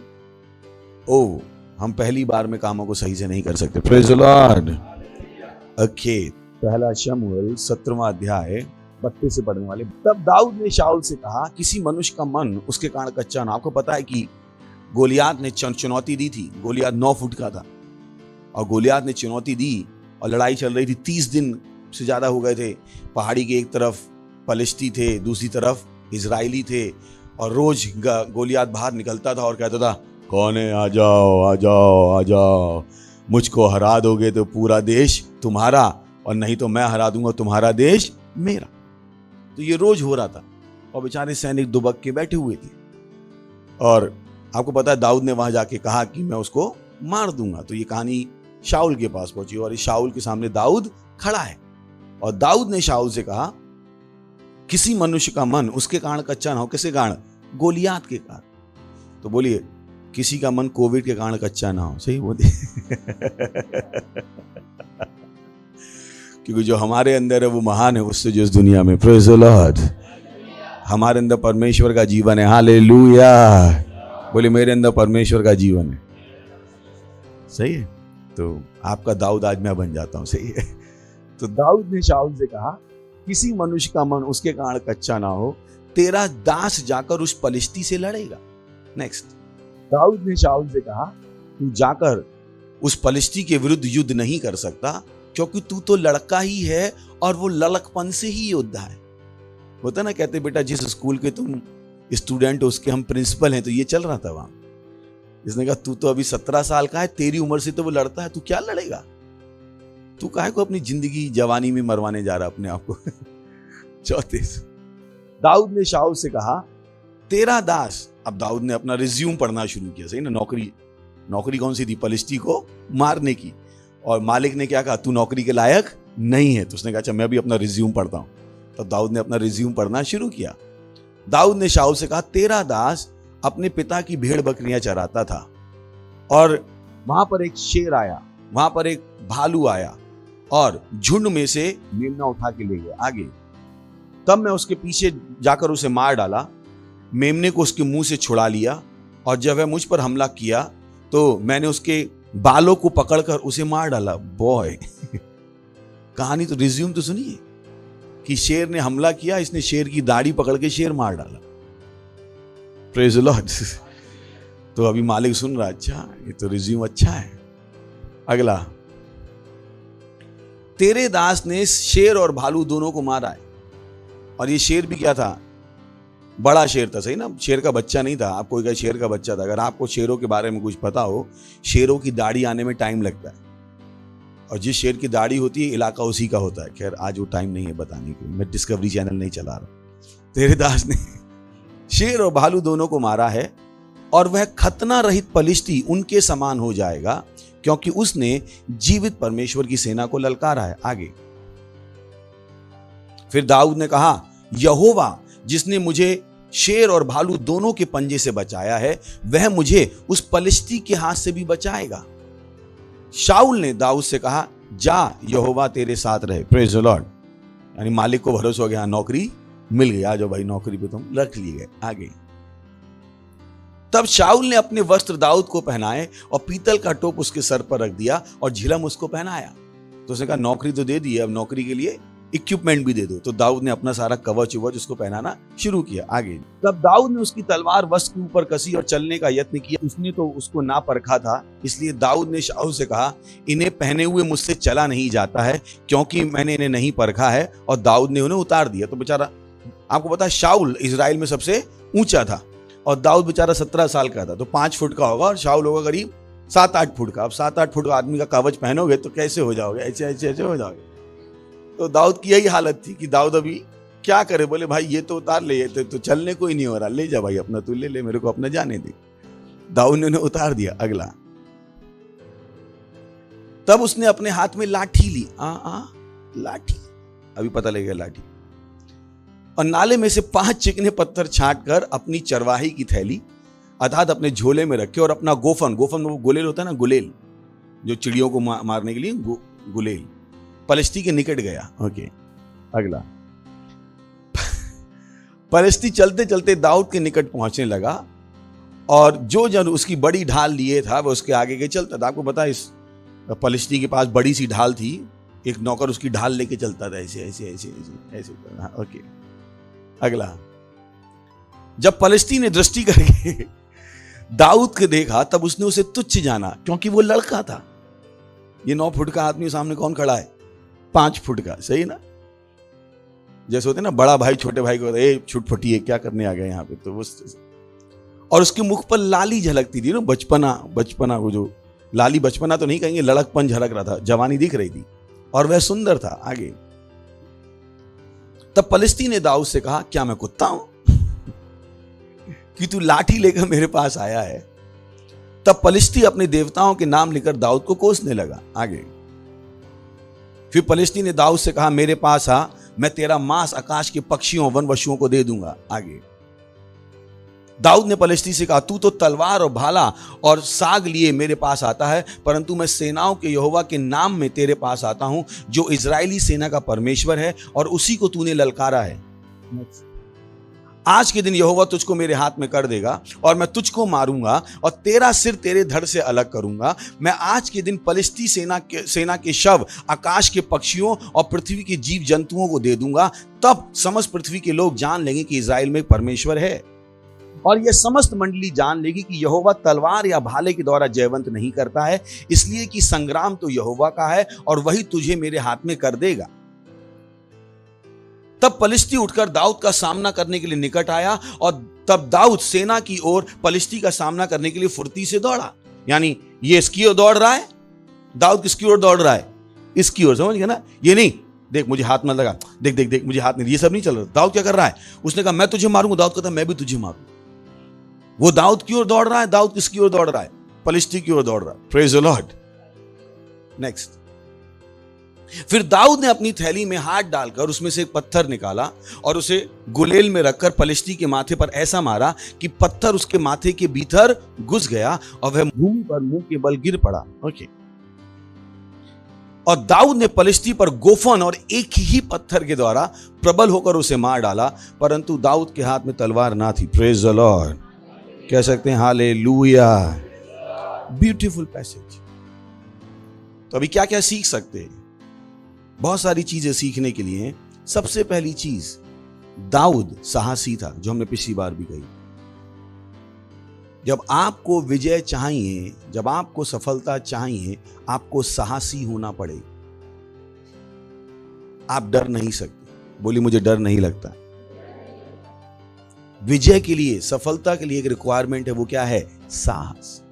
ओ हम पहली बार में कामों को सही से नहीं कर सकते। Praise the Lord. ओके, पहला शमूएल 17वां अध्याय 32 से पढ़ने वाले। तब दाऊद ने शाऊल से कहा, किसी मनुष्य का मन उसके कारण कच्चा ना। आपको पता है कि गोलियात ने चुनौती दी थी। गोलियात 9 फुट का था और गोलियात ने चुनौती दी और लड़ाई चल रही थी। 30 दिन से ज्यादा हो गए थे। पहाड़ी के एक तरफ पलिश्ती थे, दूसरी तरफ इजराइली थे, और रोज गोलियात बाहर निकलता था और कहता था, कौन है, आ जाओ आ जाओ आ जाओ, मुझको हरा दोगे तो पूरा देश तुम्हारा, और नहीं तो मैं हरा दूंगा तुम्हारा देश मेरा। तो ये रोज हो रहा था और बेचारे सैनिक दुबक के बैठे हुए थे। और आपको पता है दाऊद ने वहां जाके कहा कि मैं उसको मार दूंगा। तो ये कहानी शाऊल के पास पहुंची और इस शाऊल के सामने दाऊद खड़ा है और दाऊद ने शाऊल से कहा, किसी मनुष्य का मन उसके कारण कच्चा ना हो। किसके कारण? गोलियात के कारण। तो बोलिए, किसी का मन कोविड के कारण कच्चा ना हो। सही बोलिए। क्योंकि जो हमारे अंदर है वो महान है उससे जो इस दुनिया में। Praise the Lord. हमारे अंदर परमेश्वर का जीवन है। हालेलुया। बोले, मेरे अंदर परमेश्वर का जीवन है। सही है। तो आपका दाऊद आज मैं बन जाता हूं। सही है। तो दाऊद ने शाऊल से कहा, किसी मनुष्य का मन उसके कारण कच्चा ना हो, तेरा दास जाकर उस पलिश्ती से लड़ेगा। नेक्स्ट, दाऊद ने शाऊल से कहा, तू जाकर उस पलिश्ती के विरुद्ध युद्ध नहीं कर सकता, क्योंकि तू तो लड़का ही है और वो लड़कपन से ही योद्धा है। होता ना, कहते बेटा जिस स्कूल के तुम स्टूडेंट हो उसके हम प्रिंसिपल हैं। तो ये चल रहा था वहां। इसने कहा, तू तो अभी 17 साल का है, तेरी उम्र से तो वो लड़ता है, तू क्या लड़ेगा? तू काहे को अपनी जिंदगी जवानी में मरवाने जा रहा अपने आप को। 34, दाऊद ने शाऊल से कहा, तेरा दास। अब दाऊद ने अपना रिज्यूम पढ़ना शुरू किया। सही ना, नौकरी कौन सी थी? पलिश्ती को मारने की। और मालिक ने क्या कहा, तू नौकरी के लायक नहीं है। तो उसने कहा, अच्छा मैं भी अपना रिज्यूम पढ़ता हूं। तो दाऊद ने अपना रिज्यूम पढ़ना शुरू किया। दाऊद ने शाऊल से कहा, तेरा दास अपने पिता की भेड़ बकरियां चराता था और वहां पर एक शेर आया, वहां पर एक भालू आया और झुंड में से मेमना उठा के ले गया आगे। तब मैं उसके पीछे जाकर उसे मार डाला, मेमने को उसके मुंह से छुड़ा लिया, और जब वह मुझ पर हमला किया तो मैंने उसके बालों को पकड़कर उसे मार डाला। बॉय, कहानी तो रिज्यूम तो सुनिए कि शेर ने हमला किया, इसने शेर की दाढ़ी पकड़ के शेर मार डाला। Praise the Lord. तो अभी मालिक सुन रहा, अच्छा ये तो रिज्यूम अच्छा है। अगला, तेरे दास ने शेर और भालू दोनों को मारा है। और ये शेर भी क्या था? बड़ा शेर था। सही ना, शेर का बच्चा नहीं था। आपको क्या शेर का बच्चा था? अगर आपको शेरों के बारे में कुछ पता हो, शेरों की दाढ़ी आने में टाइम लगता है, और जिस शेर की दाढ़ी होती है इलाका उसी का होता है। खैर आज वो टाइम नहीं है बताने के, मैं डिस्कवरी चैनल नहीं चला रहा। तेरे दास ने शेर और भालू दोनों को मारा है, और वह खतना रहित पलिश्ती उनके समान हो जाएगा, क्योंकि उसने जीवित परमेश्वर की सेना को ललकारा है। आगे, फिर दाऊद ने कहा, यहोवा जिसने मुझे शेर और भालू दोनों के पंजे से बचाया है, वह मुझे उस पलिश्ती के हाथ से भी बचाएगा। शाऊल ने दाऊद से कहा, जा यहोवा तेरे साथ रहे। Praise the Lord. यानी मालिक को भरोसा हो गया, नौकरी मिल गई, आ जाओ भाई नौकरी पे तुम रख लिए गए। आगे, तब शाऊल ने अपने वस्त्र दाऊद को पहनाए और पीतल का टोप उसके सर पर रख दिया और झिलम उसको पहनाया। तो उसने कहा, नौकरी तो दे दी है, अब नौकरी के लिए इक्विपमेंट भी दे दो। तो दाऊद ने अपना सारा कवच उवच उसको पहनाना शुरू किया। आगे, तब दाऊद ने उसकी तलवार वस्त्र के ऊपर कसी और चलने का यत्न किया। उसने तो उसको ना परखा था, इसलिए दाऊद ने शाऊल से कहा, इन्हें पहने हुए मुझसे चला नहीं जाता है, क्योंकि मैंने इन्हें नहीं परखा है। और दाऊद ने उन्हें उतार दिया। तो बेचारा, आपको पता है शाऊल इजराइल में सबसे ऊंचा था और दाऊद बेचारा 17 साल का था। तो 5 फुट का होगा और शाऊल होगा करीब 7-8 फुट का। अब 7-8 फुट का आदमी का कवच पहनोगे तो कैसे हो जाओगे? ऐसे हो जाओगे। तो दाऊद की यही हालत थी कि दाऊद अभी क्या करे? बोले, भाई ये तो उतार ले, तो चलने को ही नहीं हो रहा, ले जा भाई अपना, तू ले ले, मेरे को अपना जाने दे। दाऊद ने उन्हें उतार दिया। अगला, तब उसने अपने हाथ में लाठी ली। लाठी, अभी पता लगेगा लाठी। और नाले में से 5 चिकने पत्थर छांट कर अपनी चरवाही की थैली अर्थात अपने झोले में रखे और अपना गोफन में वो गुलेल होता है ना, गुलेल जो चिड़ियों को मारने के लिए गुलेल, पलिश्ती के निकट गया। ओके, अगला। पलिश्ती चलते चलते दाऊद के निकट पहुंचने लगा और जो जन उसकी बड़ी ढाल लिए था वह उसके आगे के चलता था। आपको पता है इस पलिश्ती के पास बड़ी सी ढाल थी, एक नौकर उसकी ढाल लेके चलता था, ऐसे ऐसे ऐसे ऐसे ऐसे। ओके, अगला। जब पलिश्ती ने दृष्टि करके दाऊद को देखा तब उसने उसे तुच्छ जाना, क्योंकि वो लड़का था। ये 9 फुट का आदमी सामने कौन खड़ा है? 5 फुट का, सही ना? जैसे होते ना बड़ा भाई छोटे भाई को, ए छुटफुटी है, क्या करने आ गए यहाँ पे, तो वो। और उसके मुख पर लाली झलकती थी ना, बचपना, वो जो लाली, बचपना तो नहीं कहेंगे, लड़कपन झलक रहा था, जवानी दिख रही थी और वह सुंदर था। आगे। तब पलिश्ती ने दाऊद से कहा, क्या मैं कुत्ता हूं कि तू लाठी लेकर मेरे पास आया है? तब पलिश्ती अपने देवताओं के नाम लेकर दाऊद को कोसने लगा। आगे। फिर पलिश्ती ने दाऊद से कहा, मेरे पास आ, मैं तेरा मांस आकाश के पक्षियों वनपशुओं को दे दूंगा। आगे। दाऊद ने पलिश्ती से कहा, तू तो तलवार और भाला और साग लिए मेरे पास आता है, परंतु मैं सेनाओं के यहोवा के नाम में तेरे पास आता हूं, जो इजरायली सेना का परमेश्वर है, और उसी को तूने ललकारा है। आज के दिन यहोवा तुझको मेरे हाथ में कर देगा और मैं तुझको मारूंगा और तेरा सिर तेरे धड़ से अलग करूंगा। मैं आज के दिन पलिश्ती सेना के शव आकाश के पक्षियों और पृथ्वी के जीव जंतुओं को दे दूंगा। तब समस्त पृथ्वी के लोग जान लेंगे कि इजराइल में परमेश्वर है, और यह समस्त मंडली जान लेगी कि यहोवा तलवार या भाले के द्वारा जयवंत नहीं करता है, इसलिए कि संग्राम तो यहोवा का है और वही तुझे मेरे हाथ में कर देगा। तब पलिश्ती उठकर दाऊद का सामना करने के लिए निकट आया, और तब दाऊद सेना की ओर पलिश्ती का सामना करने के लिए फुर्ती से दौड़ा। यानी ये इसकी ओर दौड़ रहा है, दाऊद किसकी ओर दौड़ रहा है? इसकी ओर, समझ गया ना? ये नहीं देख मुझे हाथ मत लगा, देख देख देख मुझे हाथ नहीं, ये सब नहीं चल रहा। दाऊद क्या कर रहा है? उसने कहा मैं तुझे मारूंगा, दाऊद कहता मैं भी तुझे मारूंगा। वो दाऊद की ओर दौड़ रहा है, दाऊद किसकी ओर दौड़ रहा है? पलिश्ती की ओर दौड़ रहा है। Praise the Lord. नेक्स्ट। फिर दाऊद ने अपनी थैली में हाथ डालकर उसमें से एक पत्थर निकाला और उसे गुलेल में रखकर पलिश्ती के माथे पर ऐसा मारा कि पत्थर उसके माथे के भीतर घुस गया और वह भूमि पर मुंह के बल गिर पड़ा। ओके। और दाऊद ने पलिश्ती पर गोफन और एक ही पत्थर के द्वारा प्रबल होकर उसे मार डाला, परंतु दाऊद के हाथ में तलवार ना थी। Praise the Lord. कह सकते हैं हालेलुया। Beautiful passage. तो अभी क्या क्या सीख सकते हैं? बहुत सारी चीजें सीखने के लिए। सबसे पहली चीज, दाऊद साहसी था, जो हमने पिछली बार भी कही। जब आपको विजय चाहिए, जब आपको सफलता चाहिए, आपको साहसी होना पड़ेगा। आप डर नहीं सकते। बोली मुझे डर नहीं लगता। विजय के लिए, सफलता के लिए एक रिक्वायरमेंट है, वो क्या है? साहस।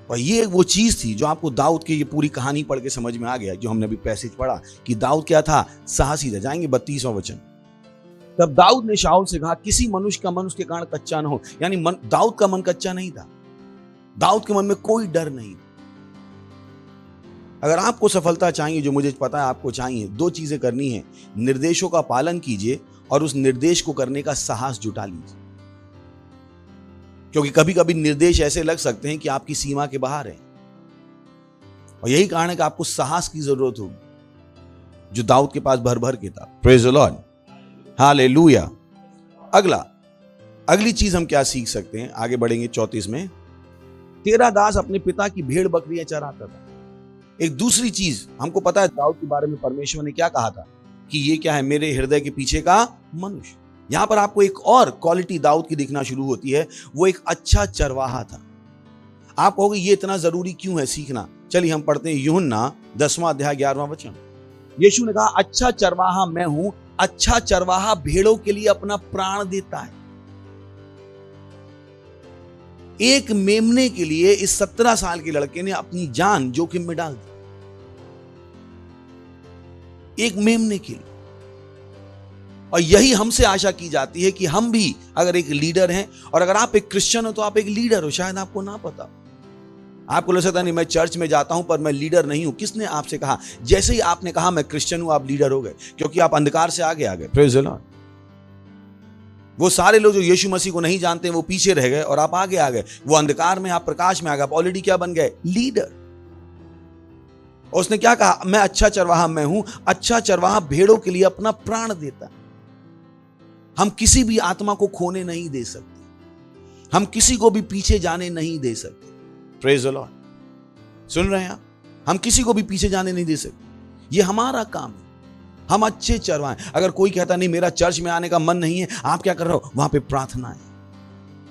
और ये वो चीज थी जो आपको दाऊद की ये पूरी कहानी पढ़ के समझ में आ गया, जो हमने अभी पैसेज पढ़ा कि दाऊद क्या था? साहसी था। जाएंगे 32वां वचन। तब दाऊद ने शाऊल से कहा, किसी मनुष्य का मन उसके कारण कच्चा न हो। यानी दाऊद का मन कच्चा नहीं था। दाऊद के मन में कोई डर नहीं था। अगर आपको सफलता चाहिए, जो मुझे पता है आपको चाहिए, 2 चीजें करनी है। निर्देशों का पालन कीजिए और उस निर्देश को करने का साहस जुटा लीजिए, क्योंकि कभी कभी निर्देश ऐसे लग सकते हैं कि आपकी सीमा के बाहर हैं, और यही कारण है कि आपको साहस की जरूरत होगी, जो दाऊद के पास भर भर के था। Praise the Lord. हालेलुया। अगली चीज हम क्या सीख सकते हैं? आगे बढ़ेंगे 34 में। तेरा दास अपने पिता की भेड़ बकरियां चराता था। एक दूसरी चीज हमको पता है दाऊद के बारे में परमेश्वर ने क्या कहा था कि ये क्या है? मेरे हृदय के पीछे का मनुष्य। यहां पर आपको एक और क्वालिटी दाऊद की दिखना शुरू होती है, वो एक अच्छा चरवाहा था। आप कहोगे ये इतना जरूरी क्यों है सीखना? चलिए हम पढ़ते हैं यूहन्ना 10वां अध्याय 11वां वचन। यीशु ने कहा, अच्छा चरवाहा मैं हूं, अच्छा चरवाहा भेड़ों के लिए अपना प्राण देता है। एक मेमने के लिए इस 17 साल के लड़के ने अपनी जान जोखिम में डाल दी। एक मेमने के लिए। और यही हमसे आशा की जाती है कि हम भी अगर एक लीडर हैं, और अगर आप एक क्रिश्चियन हो तो आप एक लीडर हो, शायद आपको ना पता। आपको लग सकता नहीं मैं चर्च में जाता हूं पर मैं लीडर नहीं हूं। किसने आपसे कहा? जैसे ही आपने कहा मैं क्रिश्चियन हूं, आप लीडर हो गए, क्योंकि आप अंधकार से आगे आ गए। Praise the Lord. वो सारे लोग जो यीशु मसीह को नहीं जानते वो पीछे रह गए और आप आगे आ गए। वो अंधकार में, आप प्रकाश में आ गए। आप ऑलरेडी क्या बन गए? लीडर। और उसने क्या कहा? मैं अच्छा चरवाहा मैं हूं। अच्छा चरवाहा भेड़ों के लिए अपना प्राण देता। हम किसी भी आत्मा को खोने नहीं दे सकते, हम किसी को भी पीछे जाने नहीं दे सकते। Praise the Lord. सुन रहे हैं आप? हम किसी को भी पीछे जाने नहीं दे सकते, ये हमारा काम है। हम अच्छे चरवाहे। अगर कोई कहता नहीं मेरा चर्च में आने का मन नहीं है, आप क्या कर रहे हो? वहां पे प्रार्थना है।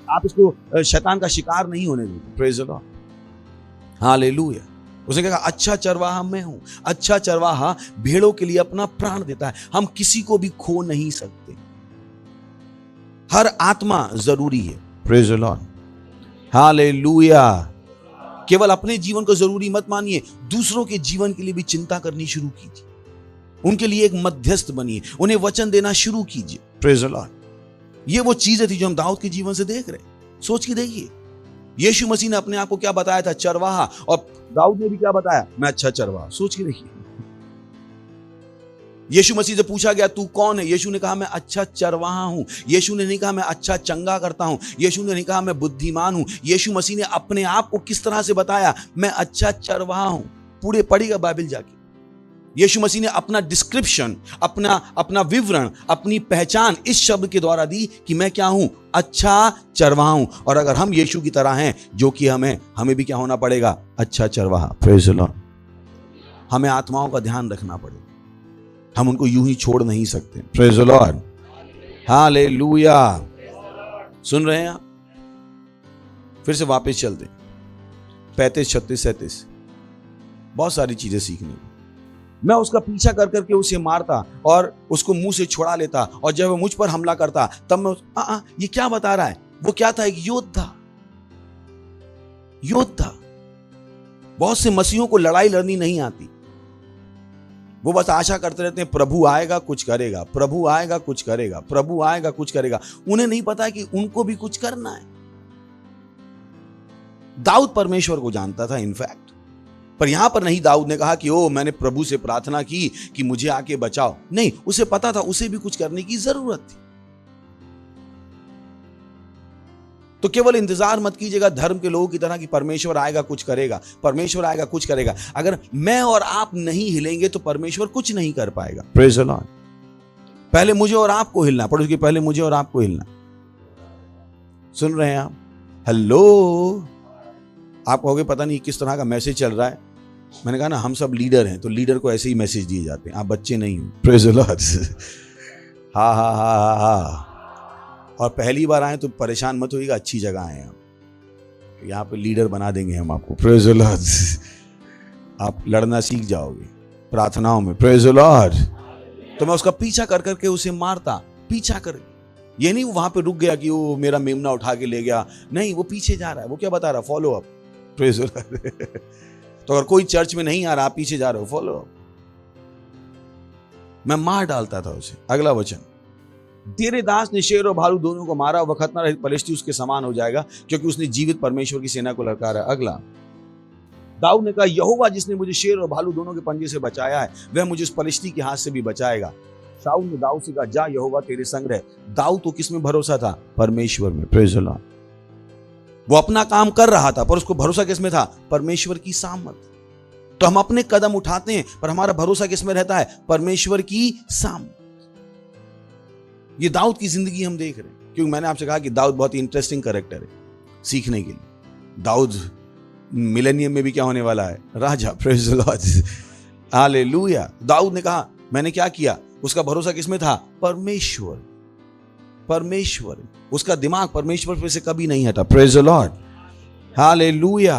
आप इसको शैतान का शिकार नहीं होने देते। Praise the Lord. हालेलुया। उसने कहा अच्छा चरवाहा मैं हूं। अच्छा चरवाहा भेड़ों के लिए अपना प्राण देता है। हम किसी को भी खो नहीं सकते। हर आत्मा जरूरी है। Praise the Lord. हालेलुया। केवल अपने जीवन को जरूरी मत मानिए, दूसरों के जीवन के लिए भी चिंता करनी शुरू कीजिए। उनके लिए एक मध्यस्थ बनिए, उन्हें वचन देना शुरू कीजिए। Praise the Lord. ये वो चीजें थी जो हम दाऊद के जीवन से देख रहे। सोच के देखिए, यीशु मसीह ने अपने आप को क्या बताया था? चरवाहा। और दाऊद ने भी क्या बताया? मैं अच्छा चरवाहा। सोच के देखिए। यीशु मसीह से पूछा गया तू कौन है? यीशु ने कहा मैं अच्छा चरवाहा हूं। यीशु ने नहीं कहा मैं अच्छा चंगा करता हूं। यीशु ने नहीं कहा मैं बुद्धिमान हूं। यीशु मसीह ने अपने आप को किस तरह से बताया? मैं अच्छा चरवाहा हूं। पूरे पढ़िएगा बाइबल जाके। यीशु मसीह ने अपना डिस्क्रिप्शन, अपना विवरण, अपनी पहचान इस शब्द के द्वारा दी कि मैं क्या हूं? अच्छा चरवाहा हूं। और अगर हम यीशु की तरह हैं जो कि हमें भी क्या होना पड़ेगा? अच्छा चरवाहा। Praise the Lord. हमें आत्माओं का ध्यान रखना पड़ेगा, हम उनको यूं ही छोड़ नहीं सकते। Praise the Lord. हालेलुया। सुन रहे हैं आप? फिर से वापस चलते 35, 36, 37। बहुत सारी चीजें सीखने। मैं उसका पीछा कर करके उसे मारता और उसको मुंह से छुड़ा लेता, और जब वो मुझ पर हमला करता तब मैं ये क्या बता रहा है? वो क्या था? एक योद्धा। योद्धा। बहुत से मसीहों को लड़ाई लड़नी नहीं आती। वो बस आशा करते रहते हैं प्रभु आएगा कुछ करेगा, प्रभु आएगा कुछ करेगा, प्रभु आएगा कुछ करेगा। उन्हें नहीं पता कि उनको भी कुछ करना है। दाऊद परमेश्वर को जानता था इनफैक्ट, पर यहां पर नहीं दाऊद ने कहा कि ओ मैंने प्रभु से प्रार्थना की कि मुझे आके बचाओ। नहीं, उसे पता था उसे भी कुछ करने की जरूरत थी। तो केवल इंतजार मत कीजिएगा धर्म के लोगों की तरह कि परमेश्वर आएगा कुछ करेगा, परमेश्वर आएगा कुछ करेगा। अगर मैं और आप नहीं हिलेंगे तो परमेश्वर कुछ नहीं कर पाएगा। Praise the Lord. पहले मुझे और आपको हिलना पड़े, उसके पहले मुझे और आपको हिलना। सुन रहे हैं आप? हेलो। आप कहोगे पता नहीं किस तरह का मैसेज चल रहा है। मैंने कहा ना हम सब लीडर हैं, तो लीडर को ऐसे ही मैसेज दिए जाते हैं। आप बच्चे नहीं हो। Praise the Lord. हा हा हा हा हा। और पहली बार आए तो परेशान मत होइएगा, अच्छी जगह आए हम। यहाँ पे लीडर बना देंगे हम आपको। Praise the Lord. आप लड़ना सीख जाओगे प्रार्थनाओं में। Praise the Lord. तो मैं उसका पीछा कर करके उसे मारता, पीछा कर। ये नहीं वहां पे रुक गया कि वो मेरा मेमना उठा के ले गया। नहीं, वो पीछे जा रहा है। वो क्या बता रहा है? Follow up. Praise the Lord. तो अगर कोई चर्च में नहीं आ रहा, आप पीछे जा रहे हो, फॉलो अप। मैं मार डालता था उसे। अगला वचन, तेरे दास ने शेर और भालू दोनों को मारा, वह खतना रहित पलिश्ती उसके समान हो जाएगा क्योंकि उसने जीवित परमेश्वर की सेना को ललकारा। अगला, दाऊद ने कहा यहोवा जिसने मुझे शेर और भालू दोनों के पंजे से बचाया है वह मुझे उस पलिश्ती के हाथ से भी बचाएगा। शाऊल ने दाऊद से कहा जा यहोवा तेरे संग रहे। दाऊद तो किस में भरोसा था? परमेश्वर में। Praise the Lord. वो अपना काम कर रहा था पर उसको भरोसा किस में था? परमेश्वर की सामर्थ। तो हम अपने कदम उठाते हैं पर हमारा भरोसा किस में रहता है? परमेश्वर की सामर्थ। ये दाऊद की जिंदगी हम देख रहे हैं, क्योंकि मैंने आपसे कहा कि दाऊद बहुत ही इंटरेस्टिंग कैरेक्टर है सीखने के लिए। दाऊद मिलेनियम में भी क्या होने वाला है? राजा। Praise the Lord. Hallelujah. Dawood ने कहा मैंने क्या किया? उसका भरोसा किसमें था? परमेश्वर। परमेश्वर। उसका दिमाग परमेश्वर पे से कभी नहीं हटा। Praise the Lord. Hallelujah.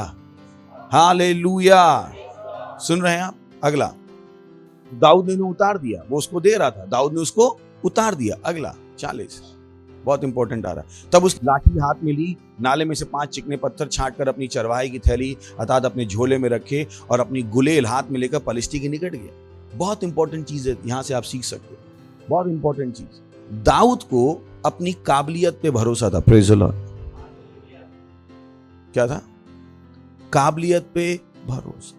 Hallelujah. सुन रहे हैं आप? अगला, दाऊद ने उतार दिया। वो उसको दे रहा था, दाऊद ने उसको उतार दिया। अगला 40 बहुत इंपॉर्टेंट आ रहा है। तब उस लाठी हाथ में ली, नाले में से 5 चिकने पत्थर छांट कर अपनी चरवाही की थैली अर्थात अपने झोले में रखे और अपनी गुलेल हाथ में लेकर पलिश्ती के निकट गया। बहुत इंपॉर्टेंट चीज है, यहां से आप सीख सकते हो। बहुत इंपॉर्टेंट चीज, दाऊद को अपनी काबिलियत पे भरोसा था। Praise the Lord. क्या था? काबिलियत पे भरोसा।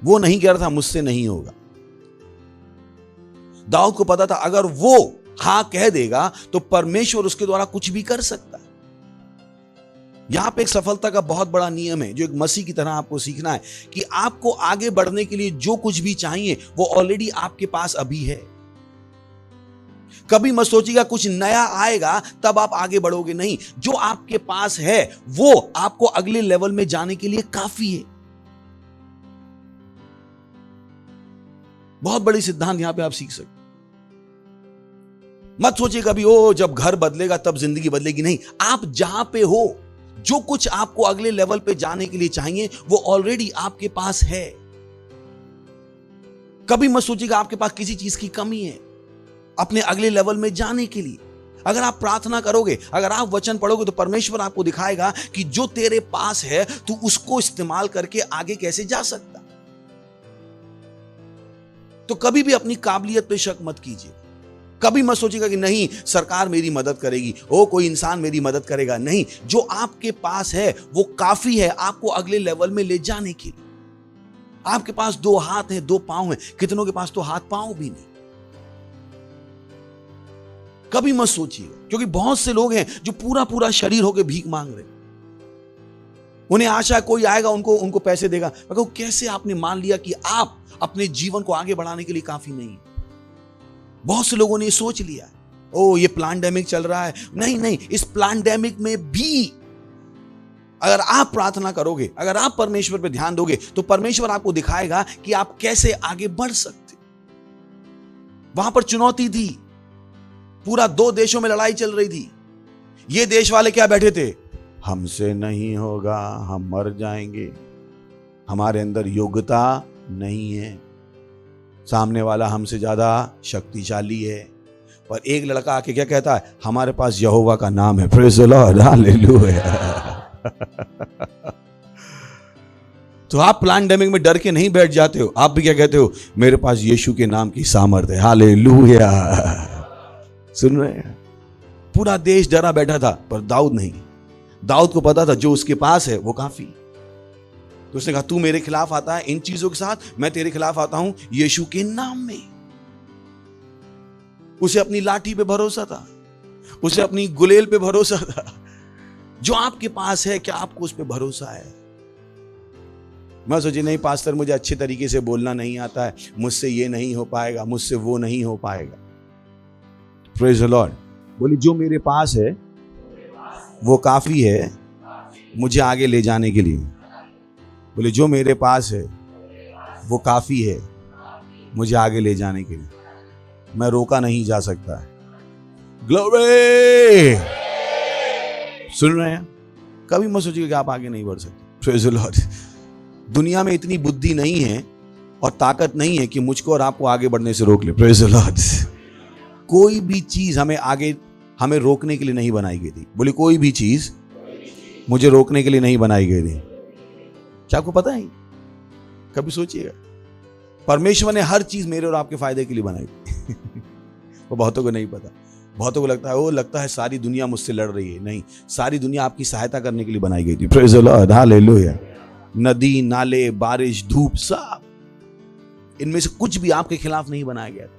वो नहीं कह रहा था मुझसे नहीं होगा। दाऊद को पता था अगर वो हां कह देगा तो परमेश्वर उसके द्वारा कुछ भी कर सकता है। यहां पे एक सफलता का बहुत बड़ा नियम है जो एक मसीह की तरह आपको सीखना है कि आपको आगे बढ़ने के लिए जो कुछ भी चाहिए वो ऑलरेडी आपके पास अभी है। कभी मत सोचिएगा कुछ नया आएगा तब आप आगे बढ़ोगे, नहीं। जो आपके पास है वो आपको अगले लेवल में जाने के लिए काफी है। बहुत बड़ी सिद्धांत यहां पे आप सीख सकते। मत सोचिए कभी ओ जब घर बदलेगा तब जिंदगी बदलेगी, नहीं। आप जहां पे हो, जो कुछ आपको अगले लेवल पे जाने के लिए चाहिए वो ऑलरेडी आपके पास है। कभी मत सोचिएगा आपके पास किसी चीज की कमी है अपने अगले लेवल में जाने के लिए। अगर आप प्रार्थना करोगे, अगर आप वचन पढ़ोगे तो परमेश्वर आपको दिखाएगा कि जो तेरे पास है तू उसको इस्तेमाल करके आगे कैसे जा सकता। तो कभी भी अपनी काबिलियत पे शक मत कीजिए। कभी मत सोचिएगा कि नहीं सरकार मेरी मदद करेगी, ओ कोई इंसान मेरी मदद करेगा, नहीं। जो आपके पास है वो काफी है आपको अगले लेवल में ले जाने के लिए। आपके पास 2 हाथ हैं, 2 पांव हैं, कितनों के पास तो हाथ पांव भी नहीं। कभी मत सोचिएगा, क्योंकि बहुत से लोग हैं जो पूरा पूरा शरीर होकर भीख मांग रहे हैं। उन्हें आशा है कोई आएगा उनको पैसे देगा। मैं कहूं कैसे आपने मान लिया कि आप अपने जीवन को आगे बढ़ाने के लिए काफी नहीं। बहुत से लोगों ने ये सोच लिया ओ ये प्लैंडेमिक चल रहा है, नहीं, इस प्लैंडेमिक में भी अगर आप प्रार्थना करोगे, अगर आप परमेश्वर पे ध्यान दोगे तो परमेश्वर आपको दिखाएगा कि आप कैसे आगे बढ़ सकते। वहां पर चुनौती थी, पूरा 2 देशों में लड़ाई चल रही थी। ये देश वाले क्या बैठे थे, हमसे नहीं होगा, हम मर जाएंगे, हमारे अंदर योग्यता नहीं है, सामने वाला हमसे ज्यादा शक्तिशाली है। और एक लड़का आके क्या कहता है, हमारे पास यहोवा का नाम है, प्रेज़ द लॉर्ड, हालेलुया। तो आप प्लैंडेमिक में डर के नहीं बैठ जाते हो, आप भी क्या कहते हो, मेरे पास यीशु के नाम की सामर्थ है, हालेलुया। सुन रहे हैं, पूरा देश डरा बैठा था पर दाऊद नहीं। दाऊद को पता था जो उसके पास है वो काफी। तो उसने कहा तू मेरे खिलाफ आता है इन चीजों के साथ, मैं तेरे खिलाफ आता हूं यीशु के नाम में। उसे अपनी लाठी पे भरोसा था, उसे अपनी गुलेल पे भरोसा था। जो आपके पास है क्या आपको उस पे भरोसा है? मैं सोची नहीं पास्टर मुझे अच्छे तरीके से बोलना नहीं आता है, मुझसे ये नहीं हो पाएगा, मुझसे वो नहीं हो पाएगा। Praise the Lord. बोली जो मेरे पास है वो काफी है मुझे आगे ले जाने के लिए। बोले जो मेरे पास है वो काफी है मुझे आगे ले जाने के लिए, मैं रोका नहीं जा सकता है। ग्लोरी। सुन रहे हैं? कभी मत सोचिए कि आप आगे नहीं बढ़ सकते। Praise the Lord. दुनिया में इतनी बुद्धि नहीं है और ताकत नहीं है कि मुझको और आपको आगे बढ़ने से रोक ले। Praise the Lord. कोई भी चीज हमें रोकने के लिए नहीं बनाई गई थी। बोली कोई भी चीज मुझे रोकने के लिए नहीं बनाई गई थी। क्या आपको पता है? कभी सोचिएगा, परमेश्वर ने हर चीज मेरे और आपके फायदे के लिए बनाई थी। वो बहुतों को नहीं पता। बहुतों को लगता है सारी दुनिया मुझसे लड़ रही है। नहीं, सारी दुनिया आपकी सहायता करने के लिए बनाई गई थी। Praise the Lord, hallelujah. नदी, नाले, बारिश, धूप, सब इनमें से कुछ भी आपके खिलाफ नहीं बनाया गया था।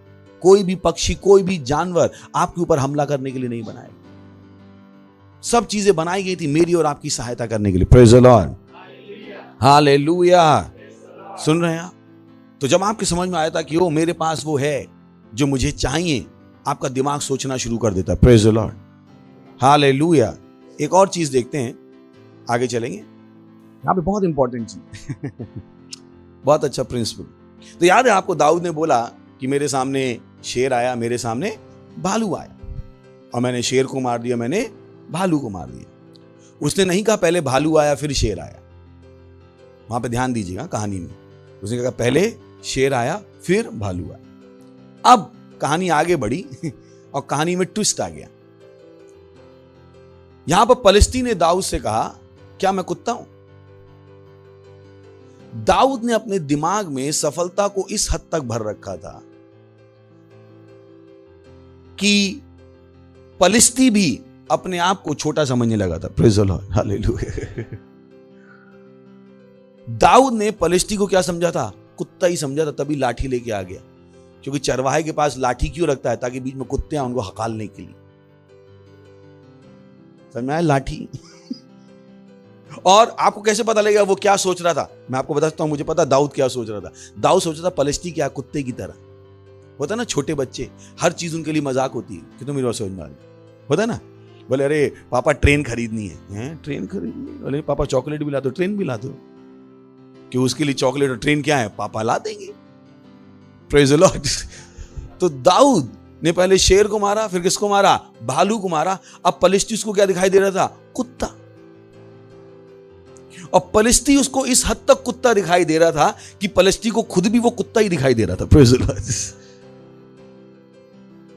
कोई भी पक्षी, कोई भी जानवर आपके ऊपर हमला करने के लिए नहीं बनाया। सब चीजें बनाई गई थी मेरी और आपकी सहायता करने के लिए। Praise the Lord, hallelujah. सुन रहे हैं आप? तो जब आपके समझ में आया था कि ओ मेरे पास वो है जो मुझे चाहिए, आपका दिमाग सोचना शुरू कर देता है। Praise the Lord, hallelujah. एक और चीज देखते हैं, आगे चलेंगे। यहाँ पे बहुत इंपॉर्टेंट चीज बहुत अच्छा प्रिंसिपल। तो याद है आपको दाऊद ने बोला कि मेरे सामने शेर आया, मेरे सामने भालू आया, और मैंने शेर को मार दिया, मैंने भालू को मार दिया। उसने नहीं कहा पहले भालू आया फिर शेर आया। वहां पे ध्यान दीजिएगा कहानी में। उसने कहा पहले शेर आया फिर भालू आया। अब कहानी आगे बढ़ी और कहानी में ट्विस्ट आ गया। यहां पर पलिश्ती ने दाऊद से कहा क्या मैं कुत्ता हूं? दाऊद ने अपने दिमाग में सफलता को इस हद तक भर रखा था कि पलिश्ती भी अपने आप को छोटा समझने लगा था। Praise the Lord, hallelujah. Dawood ने पलिश्ती को क्या समझा था? कुत्ता ही समझा था, तभी लाठी लेके आ गया। क्योंकि चरवाहे के पास लाठी क्यों रखता है? ताकि बीच में कुत्ते आए उनको हकालने के लिए। समझ में आया? लाठी। और आपको कैसे पता लगेगा वो क्या सोच रहा था? मैं आपको बता सकता हूं, मुझे पता दाऊद क्या सोच रहा था। दाऊद सोच रहा था पलिश्ती क्या कुत्ते की तरह होता ना, छोटे बच्चे, हर चीज उनके लिए मजाक होती है। कि तुम मेरी बात समझ में आ रही होता ना, बोले अरे पापा ट्रेन खरीदनी है, ट्रेन खरीदनी, बोले पापा चॉकलेट भी ला दो, ट्रेन भी ला दो। कि उसके लिए चॉकलेट और ट्रेन क्या है? पापा ला देंगे। Praise the Lord. तो दाऊद ने पहले शेर को मारा, फिर किसको मारा? भालू को मारा। अब पलिश्ती उसको क्या दिखाई दे रहा था? कुत्ता। और पलिश्ती उसको इस हद तक कुत्ता दिखाई दे रहा था कि पलिश्ती को खुद भी वो कुत्ता ही दिखाई दे रहा था। Praise the Lord.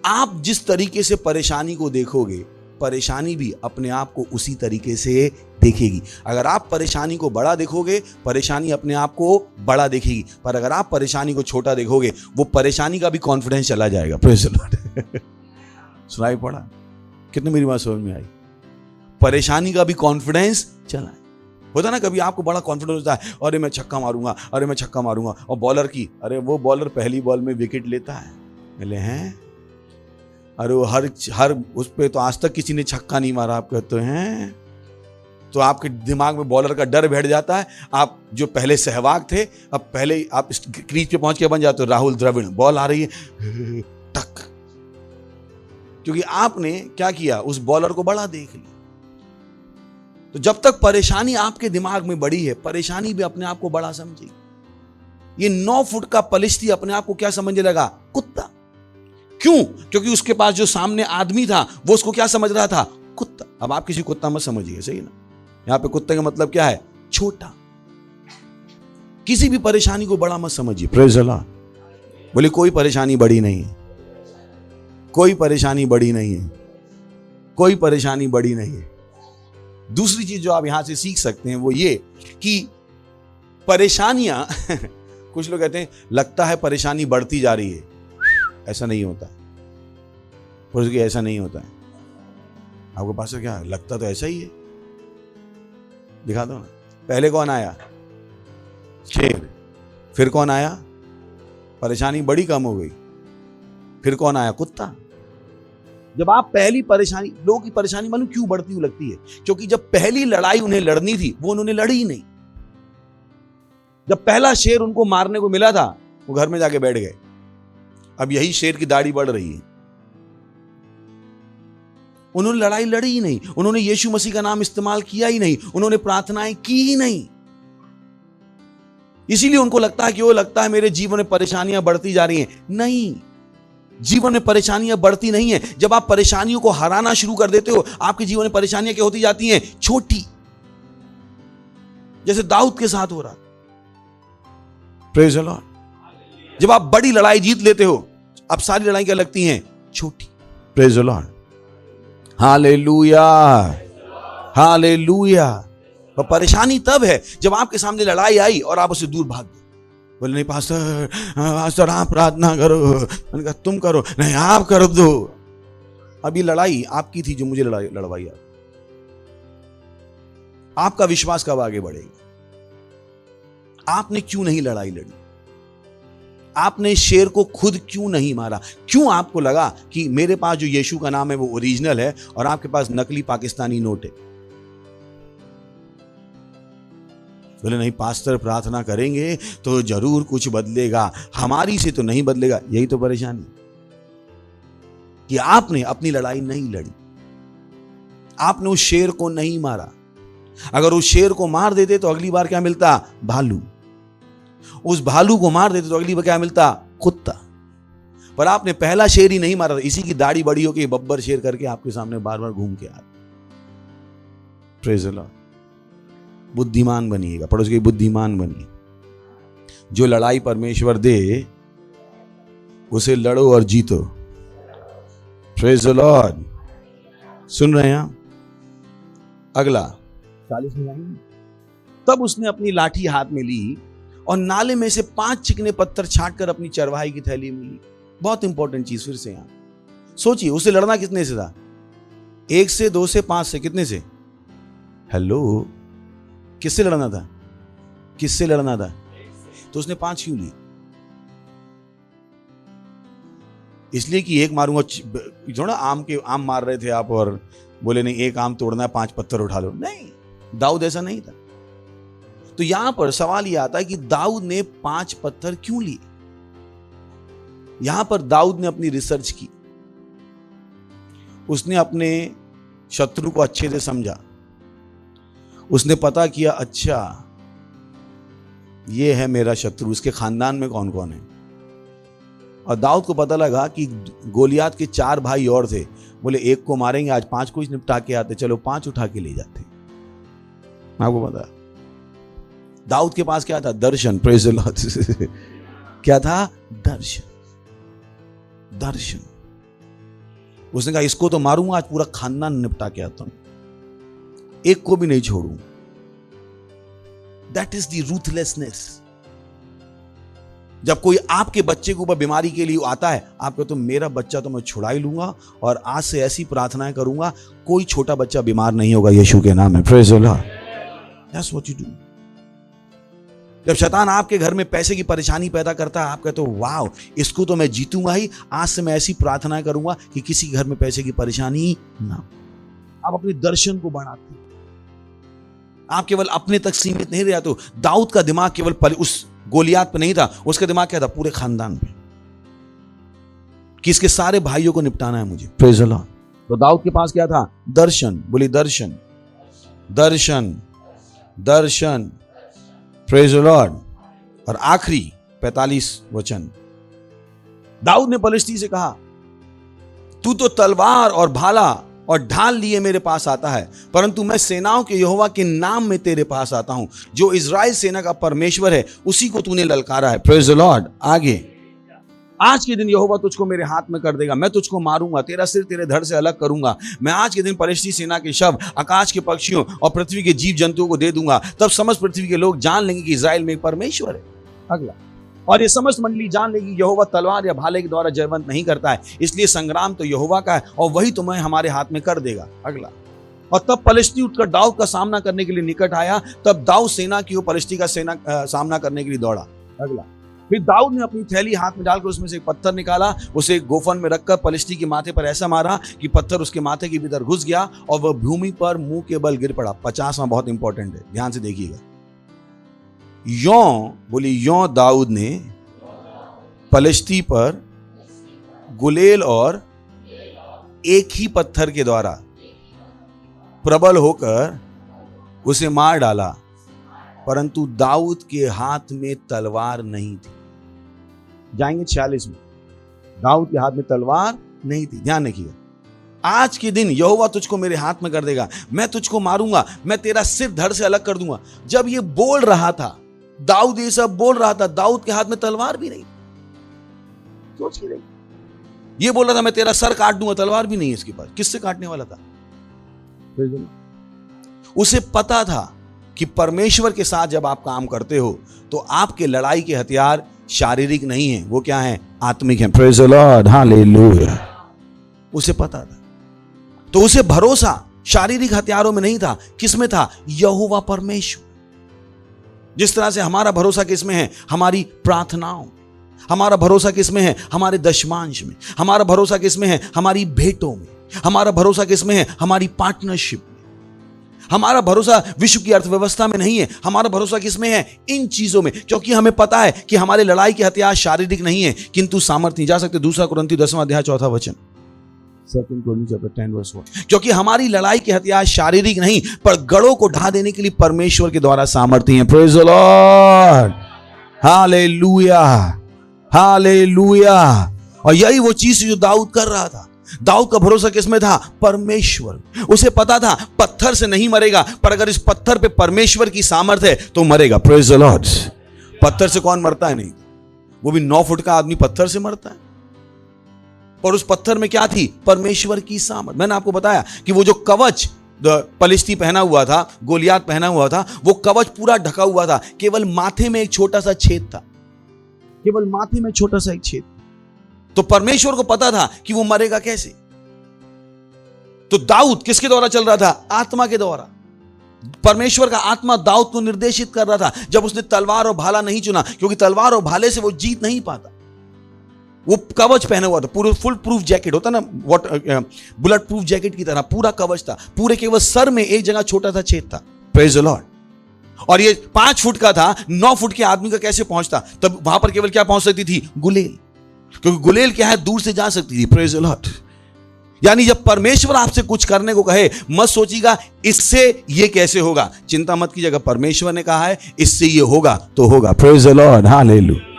आप जिस तरीके से परेशानी को देखोगे, परेशानी भी अपने आप को उसी तरीके से देखेगी। अगर आप परेशानी को बड़ा देखोगे, परेशानी अपने आप को बड़ा देखेगी। पर अगर आप परेशानी को छोटा देखोगे, वो परेशानी का भी कॉन्फिडेंस चला जाएगा। Praise the Lord. सुनाई पड़ा? कितने मेरी बात समझ में आई? परेशानी का भी कॉन्फिडेंस चला होता ना। कभी आपको बड़ा कॉन्फिडेंस होता है, अरे मैं छक्का मारूंगा, अरे मैं छक्का मारूंगा। और बॉलर की, अरे वो बॉलर पहली बॉल में विकेट लेता है। बोले हैं, अरे वो हर उस पे तो आज तक किसी ने छक्का नहीं मारा। आप कहते हैं तो आपके दिमाग में बॉलर का डर बैठ जाता है। आप जो पहले सहवाग थे, अब पहले आप क्रीज पे पहुंच के बन जाते हो राहुल द्रविड़। बॉल आ रही है, टक, क्योंकि आपने क्या किया? उस बॉलर को बड़ा देख लिया। तो जब तक परेशानी आपके दिमाग में बड़ी है, परेशानी भी अपने आप को बड़ा समझेगी। ये 9 फुट का पलिश्ती अपने आप को क्या समझने लगा? कुत्ता। क्यों? क्योंकि उसके पास जो सामने आदमी था वो उसको क्या समझ रहा था? कुत्ता। अब आप किसी कुत्ता मत समझिए, सही ना? यहां पे कुत्ते का मतलब क्या है? छोटा। किसी भी परेशानी को बड़ा मत समझिए। Praise the Lord. बोले कोई परेशानी बड़ी नहीं है, कोई परेशानी बड़ी नहीं है, कोई परेशानी बड़ी नहीं है। दूसरी चीज जो आप यहां से सीख सकते हैं वो ये कि परेशानियां कुछ लोग कहते हैं लगता है परेशानी बढ़ती जा रही है। ऐसा नहीं होता है, ऐसा नहीं होता है। आपके पास क्या लगता तो ऐसा ही है। दिखा दो ना। पहले कौन आया? शेर। फिर कौन आया? परेशानी बड़ी कम हो गई। फिर कौन आया? कुत्ता। जब आप पहली परेशानी, लोगों की परेशानी मालूम क्यों बढ़ती हुई लगती है? क्योंकि जब पहली लड़ाई उन्हें लड़नी थी वो उन्होंने लड़ी ही नहीं। जब पहला शेर उनको मारने को मिला था वो घर में जाके बैठ गए। अब यही शेर की दाढ़ी बढ़ रही है। उन्होंने लड़ाई लड़ी ही नहीं, उन्होंने यीशु मसीह का नाम इस्तेमाल किया ही नहीं, उन्होंने प्रार्थनाएं की ही नहीं। इसीलिए उनको लगता है कि वो लगता है मेरे जीवन में परेशानियां बढ़ती जा रही हैं। नहीं, जीवन में परेशानियां बढ़ती नहीं है। जब आप परेशानियों को हराना शुरू कर देते हो, आपके जीवन में परेशानियां क्या होती जाती हैं? छोटी। जैसे दाऊद के साथ हो रहा। Praise the Lord. जब आप बड़ी लड़ाई जीत लेते हो, अब सारी लड़ाई क्या लगती हैं? छोटी। Praise the Lord. Hallelujah, hallelujah. पर परेशानी तब है जब आपके सामने लड़ाई आई और आप उससे दूर भाग गए। बोले नहीं पास्टर आप प्रार्थना करो। मैंने कहा तुम करो। नहीं आप कर दो। अब ये लड़ाई आपकी थी जो मुझे लड़वाई। आपका विश्वास कब आगे बढ़ेगा? आपने क्यों नहीं लड़ाई लड़ी? आपने शेर को खुद क्यों नहीं मारा? क्यों आपको लगा कि मेरे पास जो यीशु का नाम है वो ओरिजिनल है और आपके पास नकली पाकिस्तानी नोट है? बोले नहीं पास्टर प्रार्थना करेंगे तो जरूर कुछ बदलेगा, हमारी से तो नहीं बदलेगा। यही तो परेशानी कि आपने अपनी लड़ाई नहीं लड़ी, आपने उस शेर को नहीं मारा। अगर उस शेर को मार देते तो अगली बार क्या मिलता? भालू। उस भालू को मार देते तो अगली बार क्या मिलता? कुत्ता। पर आपने पहला शेर ही नहीं मारा। इसी की दाढ़ी बड़ी होकर बब्बर शेर करके आपके सामने बार बार घूम के आ रहा। Praise the Lord. बुद्धिमान बनिएगा। पड़ोस के बुद्धिमान बनिए। जो लड़ाई परमेश्वर दे उसे लड़ो और जीतो। Praise the Lord. सुन रहे हैं आप? अगला 40 में आएंगे। तब उसने अपनी लाठी हाथ में ली और नाले में से 5 चिकने पत्थर छांटकर अपनी चरवाही की थैली में ली। बहुत इंपॉर्टेंट चीज फिर से यहां सोचिए, उसे लड़ना कितने से था? 1 से, 2 से, 5 से, कितने से? हेलो, किससे लड़ना था? किससे लड़ना था? तो उसने 5 क्यों लिए? इसलिए कि एक मारूंगा, जो ना आम मार रहे थे आप और बोले नहीं एक आम तोड़ना है 5 पत्थर उठा लो। नहीं, दाऊद ऐसा नहीं था। तो यहां पर सवाल यह आता है कि दाऊद ने 5 पत्थर क्यों लिए? यहां पर दाऊद ने अपनी रिसर्च की, उसने अपने शत्रु को अच्छे से समझा, उसने पता किया अच्छा ये है मेरा शत्रु, इसके खानदान में कौन कौन है। और दाऊद को पता लगा कि गोलियात के 4 भाई और थे, बोले एक को मारेंगे आज 5 को ही निपटा के आते, चलो 5 उठा के ले जाते। आपको पता दाऊद के पास क्या था? दर्शन। Praise the Lord. क्या था? दर्शन। दर्शन। उसने कहा इसको तो मारूंगा आज पूरा खानदान निपटा के आता हूं, एक को भी नहीं छोड़ूं। That is the ruthlessness. जब कोई आपके बच्चे के ऊपर बीमारी के लिए आता है, आप कहते हो मेरा बच्चा तो मैं छुड़ा ही लूंगा और आज से ऐसी प्रार्थनाएं करूंगा कोई छोटा बच्चा बीमार नहीं होगा यीशु के नाम में। Praise the Lord. That's what you do. जब शैतान आपके घर में पैसे की परेशानी पैदा करता है, आप कहते हो वाह इसको तो मैं जीतूंगा ही, आज से मैं ऐसी प्रार्थनाएं करूंगा कि किसी घर में पैसे की परेशानी ना। आप अपने दर्शन को बढ़ाते हो। आप केवल अपने तक सीमित नहीं रह जाते। दाऊद का दिमाग केवल उस गोलियात पे नहीं था, उसका दिमाग क्या था? पूरे खानदान पे, कि इसके सारे भाइयों को निपटाना है मुझे। Praise the Lord. तो दाऊद के पास क्या था? दर्शन। बोली दर्शन, दर्शन, दर्शन। Praise the Lord. और आखिरी 45 वचन, दाऊद ने पलिश्ती से कहा तू तो तलवार और भाला और ढाल लिए मेरे पास आता है, परंतु मैं सेनाओं के यहोवा के नाम में तेरे पास आता हूं, जो इज़राइल सेना का परमेश्वर है उसी को तूने ललकारा है। Praise the Lord. आगे, आज के दिन यहोवा तुझको मेरे हाथ में कर देगा, मैं तुझको मारूंगा, तेरा सिर तेरे धड़ से अलग करूंगा। मैं आज के दिन पलिश्ती सेना के शव आकाश के पक्षियों और पृथ्वी के जीव जंतुओं को दे दूंगा, तब समस्त पृथ्वी के लोग जान लेंगे कि इज़राइल में एक परमेश्वर है। अगला, और ये समस्त मंडली जान लेगी यहोवा तलवार या भाले के द्वारा जयवंत नहीं करता है, इसलिए संग्राम तो यहोवा का है और वही तुम्हें हमारे हाथ में कर देगा। अगला, और तब पलिश्ती उठकर दाऊद का सामना करने के लिए निकट आया, तब दाऊद सेना की ओर पलिश्ती का सामना करने के लिए दौड़ा। अगला, फिर दाऊद ने अपनी थैली हाथ में डालकर उसमें से एक पत्थर निकाला, उसे गोफन में रखकर पलिश्ती के माथे पर ऐसा मारा कि पत्थर उसके माथे के भीतर घुस गया और वह भूमि पर मुंह के बल गिर पड़ा। 50वां बहुत इंपॉर्टेंट है, ध्यान से देखिएगा। यों, बोली यों दाऊद ने पलिश्ती पर गुलेल और एक ही पत्थर के द्वारा प्रबल होकर उसे मार डाला, परंतु दाऊद के हाथ में तलवार नहीं थी। जाएंगे 46 में। दाऊद के हाथ में तलवार नहीं थी। ध्यान रखिएगा, आज के दिन यहोवा तुझको मेरे हाथ में कर देगा, मैं तुझको मारूंगा, मैं तेरा सिर धड़ से अलग कर दूंगा। जब ये बोल रहा था दाऊद, ये सब बोल रहा था, दाऊद के हाथ में तलवार भी नहीं। सोच के देखिए, ये बोल रहा था मैं तेरा सर काट दूंगा, तलवार भी नहीं है इसके पास। किससे काटने वाला था? उसे पता था कि परमेश्वर के साथ जब आप काम करते हो तो आपके लड़ाई के हथियार शारीरिक नहीं है, वो क्या है? आत्मिक है। Praise the Lord, hallelujah. उसे पता था, तो उसे भरोसा शारीरिक हथियारों में नहीं था, किसमें था? यहोवा परमेश्वर। जिस तरह से हमारा भरोसा किसमें है? हमारी प्रार्थनाओं। हमारा भरोसा किसमें है? हमारे दशमांश में। हमारा भरोसा किसमें है? हमारी भेंटों में। हमारा भरोसा किसमें है? हमारी पार्टनरशिप में। हमारा भरोसा विश्व की अर्थव्यवस्था में नहीं है, हमारा भरोसा किसमें है? इन चीजों में, क्योंकि हमें पता है कि हमारे लड़ाई के हथियार शारीरिक नहीं है किंतु सामर्थ्य। जा सकते 2 कुरिन्थियों 10वां अध्याय 4वां वचन, 2 Corinthians 10:1। क्योंकि हमारी लड़ाई के हथियार शारीरिक नहीं, पर गढ़ों को ढा देने के लिए परमेश्वर के द्वारा सामर्थ्य है। Praise the Lord, hallelujah, hallelujah. और यही वो चीज जो दाऊद कर रहा था। दाऊद का भरोसा किसमें था? परमेश्वर। उसे पता था पत्थर से नहीं मरेगा, पर अगर इस पत्थर पे परमेश्वर की सामर्थ्य है तो मरेगा। Praise the Lord. पत्थर से कौन मरता है? नहीं, वो भी 9 फुट का आदमी पत्थर से मरता है। और उस पत्थर में क्या थी? परमेश्वर की सामर्थ। मैंने आपको बताया कि वो जो कवच पलिश्ती पहना हुआ था, गोलियात पहना हुआ था, वो कवच पूरा ढका हुआ था, केवल माथे में एक छोटा सा छेद था, केवल माथे में छोटा सा एक छेद। तो परमेश्वर को पता था कि वो मरेगा कैसे। तो दाऊद किसके द्वारा चल रहा था? आत्मा के द्वारा। परमेश्वर का आत्मा दाऊद को निर्देशित कर रहा था जब उसने तलवार और भाला नहीं चुना, क्योंकि तलवार और भाले से वो जीत नहीं पाता। वो कवच पहना हुआ था, पूरा फुल प्रूफ जैकेट होता ना, बुलेट प्रूफ जैकेट की तरह पूरा कवच था। पूरे केवल सर में एक जगह छोटा सा छेद था। Praise the Lord. और ये 5 फुट का था, 9 फुट के आदमी का कैसे पहुंचता? तब वहां पर केवल क्या पहुंच सकती थी? गुलेल, क्योंकि गुलेल क्या है, दूर से जा सकती थी। Praise the Lord. यानी जब परमेश्वर आपसे कुछ करने को कहे, मत सोचिएगा इससे ये कैसे होगा, चिंता मत कीजिएगा। परमेश्वर ने कहा है इससे ये होगा तो होगा। Praise the Lord, hallelujah.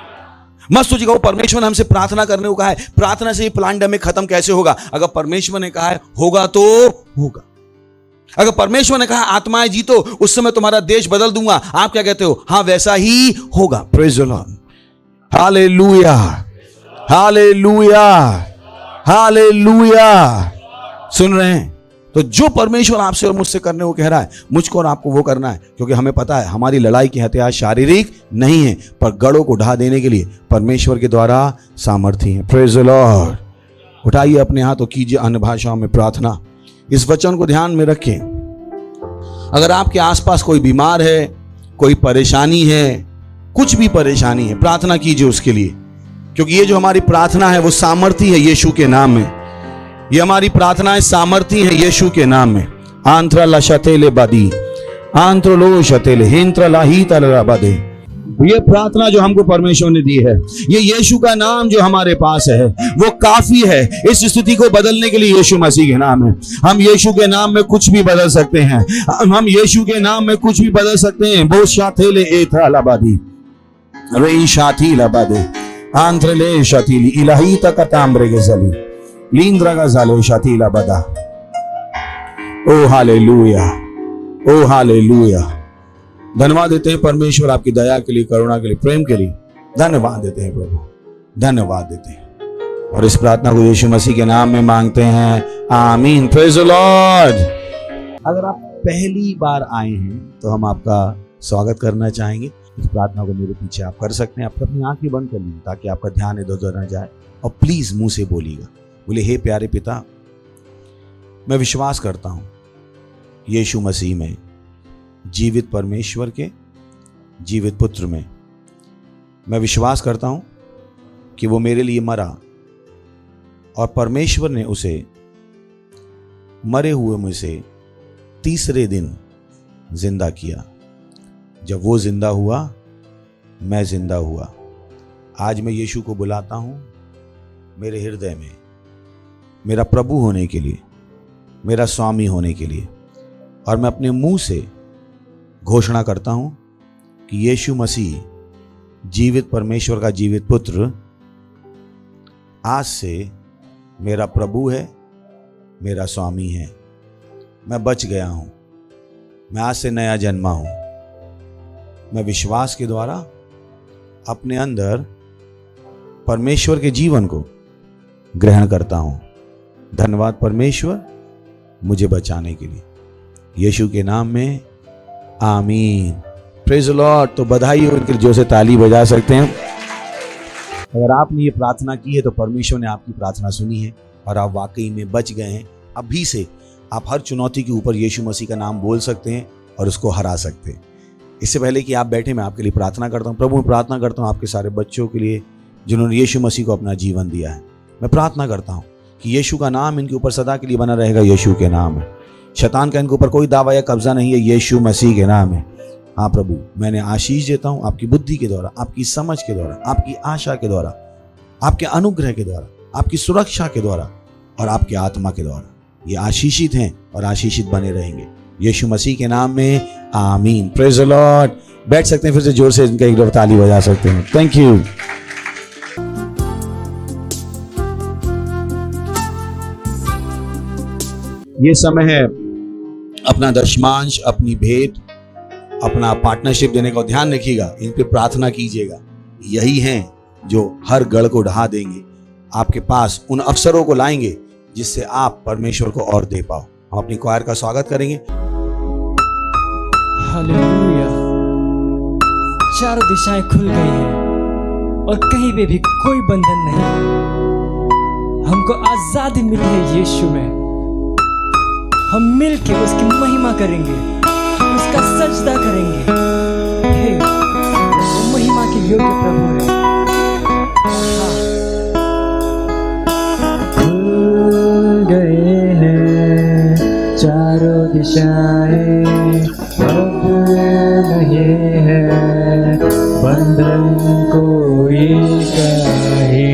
मत सोचिएगा वो परमेश्वर ने हमसे प्रार्थना करने को कहा है, प्रार्थना से ये पैंडेमिक खत्म कैसे होगा। अगर परमेश्वर ने कहा है होगा तो होगा। अगर परमेश्वर ने कहा आत्माएं जीतो, उस समय तुम्हारा देश बदल दूंगा, आप क्या कहते हो? हाँ, वैसा ही होगा। Praise the Lord, hallelujah, hallelujah, hallelujah. सुन रहे हैं? तो जो परमेश्वर आपसे और मुझसे करने को कह रहा है, मुझको और आपको वो करना है, क्योंकि हमें पता है हमारी लड़ाई की हथियार शारीरिक नहीं है, पर गढ़ों को ढा देने के लिए परमेश्वर के द्वारा सामर्थ्य है। Praise the Lord. उठाइए अपने हाथ और कीजिए अन्य भाषाओं में प्रार्थना। इस वचन को ध्यान में रखें। अगर आपके आसपास कोई बीमार है, कोई परेशानी है, कुछ भी परेशानी है, प्रार्थना कीजिए उसके लिए, क्योंकि ये जो हमारी प्रार्थना है वो सामर्थ्य है यीशु के नाम में। ये हमारी प्रार्थनाएं सामर्थ्य है यीशु के नाम में। आंत्रा लशतेले बादी, आंत्रो लो शतेले, हिंत्रा लाही तलराबादे। ये प्रार्थना जो हमको परमेश्वर ने दी है, ये यीशु का नाम जो हमारे पास है वो काफी है इस स्थिति को बदलने के लिए। यीशु मसीह के नाम है। हम यीशु के नाम में कुछ भी बदल सकते हैं। हम यीशु के नाम में कुछ भी बदल सकते हैं। वो शाथेले एथरा लाबादी, रे शाथी लाबादे, आंत्रले शाथीली इलाही तकताम्रे गजली, लींद्रा गजाले शाथी लाबादा। ओ हालेलुया, ओ हालेलुया। धन्यवाद देते हैं परमेश्वर आपकी दया के लिए, करुणा के लिए, प्रेम के लिए। धन्यवाद देते हैं प्रभु, धन्यवाद देते हैं। और इस प्रार्थना को यीशु मसीह के नाम में मांगते हैं, आमीन। Praise the Lord. अगर आप पहली बार आए हैं तो हम आपका स्वागत करना चाहेंगे। इस प्रार्थना को मेरे पीछे आप कर सकते हैं। आप अपनी आंखें बंद कर लीजिए ताकि आपका ध्यान इधर उधर न जाए, और प्लीज मुंह से बोलिएगा। बोले, हे प्यारे पिता, मैं विश्वास करता हूं यीशु मसीह में, जीवित परमेश्वर के जीवित पुत्र में। मैं विश्वास करता हूं कि वो मेरे लिए मरा और परमेश्वर ने उसे मरे हुए में से तीसरे दिन जिंदा किया। जब वो जिंदा हुआ, मैं जिंदा हुआ। आज मैं यीशु को बुलाता हूं मेरे हृदय में, मेरा प्रभु होने के लिए, मेरा स्वामी होने के लिए। और मैं अपने मुंह से घोषणा करता हूं कि यीशु मसीह, जीवित परमेश्वर का जीवित पुत्र, आज से मेरा प्रभु है, मेरा स्वामी है। मैं बच गया हूं, मैं आज से नया जन्मा हूं। मैं विश्वास के द्वारा अपने अंदर परमेश्वर के जीवन को ग्रहण करता हूं। धन्यवाद परमेश्वर मुझे बचाने के लिए, यीशु के नाम में, आमीन। Praise the Lord. तो बधाई हो, उनके जोर से ताली बजा सकते हैं। अगर आपने ये प्रार्थना की है तो परमेश्वर ने आपकी प्रार्थना सुनी है और आप वाकई में बच गए हैं। अभी से आप हर चुनौती के ऊपर यीशु मसीह का नाम बोल सकते हैं और उसको हरा सकते हैं। इससे पहले कि आप बैठे, मैं आपके लिए प्रार्थना करता हूँ। प्रभु, मैं प्रार्थना करता हूँ आपके सारे बच्चों के लिए जिन्होंने यीशु मसीह को अपना जीवन दिया है। मैं प्रार्थना करता हूँ कि यीशु का नाम इनके ऊपर सदा के लिए बना रहेगा। यीशु के नाम है। शैतान का इनके ऊपर कोई दावा या कब्जा नहीं है। यीशु मसीह के नाम है। हाँ प्रभु, मैंने आशीष देता हूँ आपकी बुद्धि के द्वारा, आपकी समझ के द्वारा, आपकी आशा के द्वारा, आपके अनुग्रह के द्वारा, आपकी सुरक्षा के द्वारा और आपके आत्मा के द्वारा। ये आशीषित हैं और आशीषित बने रहेंगे यीशु मसीह के नाम में, आमीन। Praise the Lord. बैठ सकते हैं, फिर से जोर से इनका एक ताली बजा सकते हैं। Thank you. ये समय है अपना दशमांश, अपनी भेंट, अपना पार्टनरशिप देने का ध्यान रखिएगा। इन पे प्रार्थना कीजिएगा। यही हैं जो हर गढ़ को ढहा देंगे, आपके पास उन अवसरों को लाएंगे जिससे आप परमेश्वर को और दे पाओ। हम अपनी क्वायर का स्वागत करेंगे। हालेलुया। चारों दिशाएं खुल गई हैं और कहीं पे भी कोई बंधन नहीं। हमको आजादी मिली है यीशु में। हम मिलके उसकी महिमा करेंगे, सजदा करेंगे। हे, वो महिमा के योग्य प्रभु है। हाँ। खुल गए हैं चारों दिशाएं, अब नहीं है बंधन कोई कहे।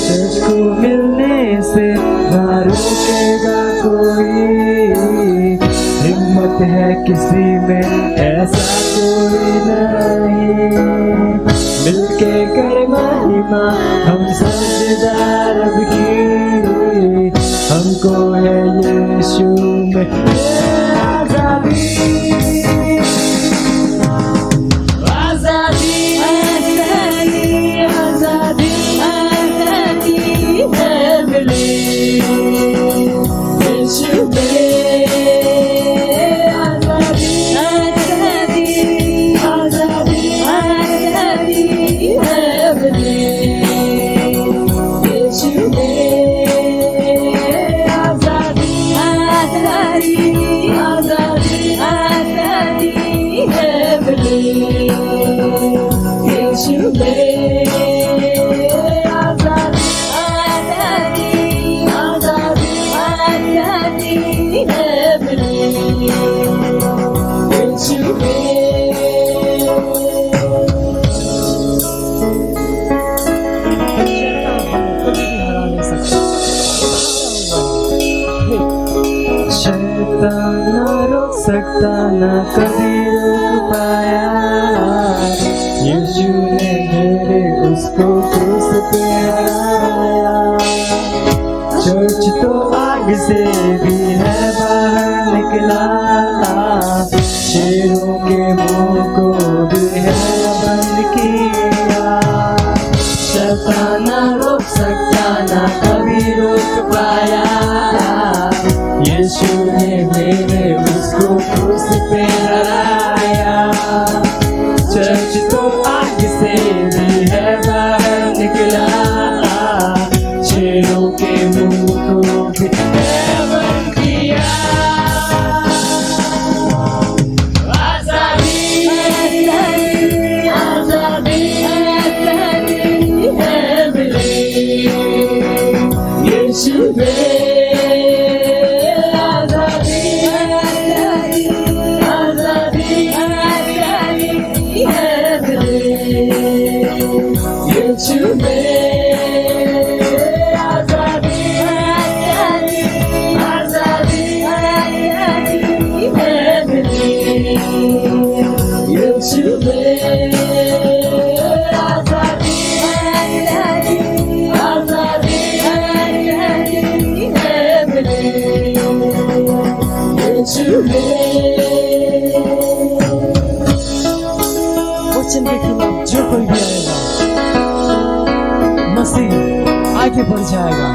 तुझको मिलने से ना रोकेगा कोई, हिम्मत है किसी में ऐसा कोई नहीं। मिलके कर महिमा हम साझेदार रब की, हमको है यीशु में आजादी। आजादी आजादी आजादी आजादी है मिली यीशु में। आजादी आजादी आजादी आजादी है मिली यीशु में। आजादी आजादी आजादी आजादी है मिली यीशु में। आजादी आजादी आजादी आजादी है मिली यीशु में। कभी भी हरा नहीं सकता। शैतान ना रोक सकता, ना कभी रोक पाया। यीशु ने घेरे उसको क्रूस पे हराया। चर्च तो आग से भी है बाहर निकला, शेरों के मुंह को भी है बंद किया। शैतान ना रोक सकता, ना कभी रोक पाया। यीशु ने मेरे उसको क्रूस पे हराया। चर्च तो आग से भी है बाहर निकला, शेरों के मुंह को भी है बंद किया। आजादी आजादी आजादी आजादी है मिली यीशु में। यीशु में आजादी आजादी आजादी आजादी है मिली यीशु में। आजादी आजादी आजादी आजादी है मिली यीशु में। वचन के खिलाफ जो कोई भी आएगा, मसीह आगे बढ़ जाएगा।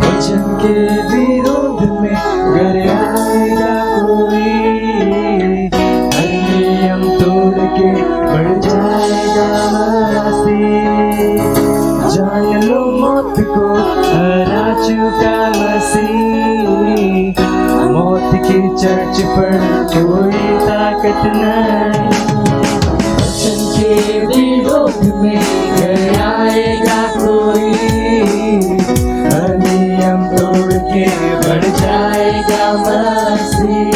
वचन के विरोध में अगर आएगा कोई, हर नियम तोड़ के बढ़ जाएगा मसीह। जान लो मौत को हरा चुका मसीह, मौत की चर्च पर कोई ताकत नहीं। के विरोध में घर आएगा कोई, हर नियम तोड़ के बढ़ जाएगा मसीह।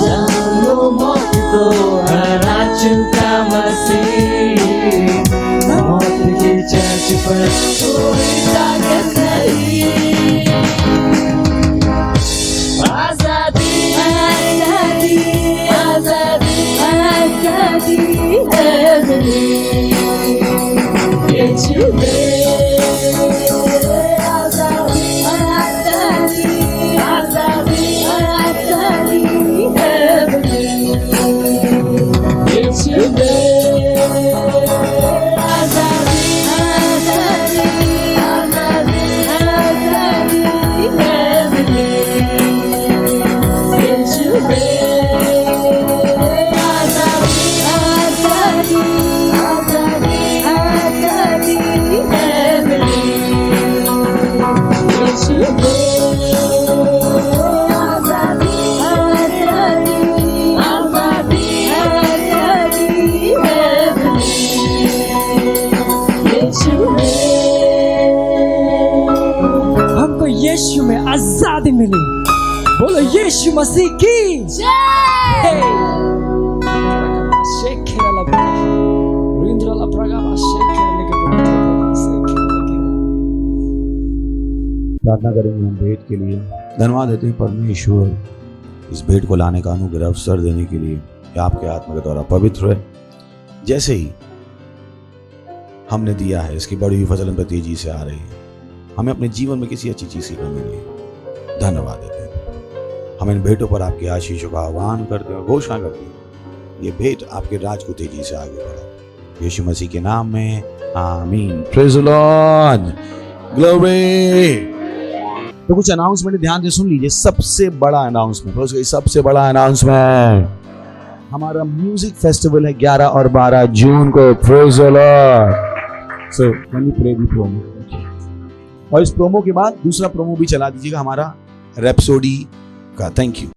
जानो मौत को हरा चुका मसीह, मौत की चर्च पर कोई ताकत नहीं। आजादी आजादी आजादी आजादी है मिली यीशु में। आजादी आजादी आजादी आजादी है मिली यीशु में। आजादी आजादी आजादी मिली। बोलो यीशु मसीह की जय। प्रार्थना करेंगे हम भेंट के लिए। धन्यवाद देते हैं परमेश्वर इस भेंट को लाने का अनुग्रह अवसर देने के लिए कि आपके आत्मा के द्वारा पवित्र है। जैसे ही हमने दिया है इसकी बड़ी हुई फसल हम पे तेजी से आ रही है। हमें अपने जीवन में किसी अच्छी चीज की कमी नहीं। धन्यवाद देते हैं। हम इन भेंटों पर आपके आशीषों का आह्वान करते हैं और घोषणा करते हैं ये भेंट आपके राज को तेजी से आगे बढ़ाए। यीशु मसीह के नाम में आमीन। Praise the Lord, glory. तो कुछ अनाउंसमेंट ध्यान से सुन लीजिए। सबसे बड़ा अनाउंसमेंट, सबसे बड़ा अनाउंसमेंट, हमारा म्यूजिक फेस्टिवल है 11 और 12 जून को। Praise the Lord. So can you play the promo? और इस प्रोमो के बाद दूसरा प्रोमो भी चला दीजिएगा हमारा रैप्सोडी का। Thank you.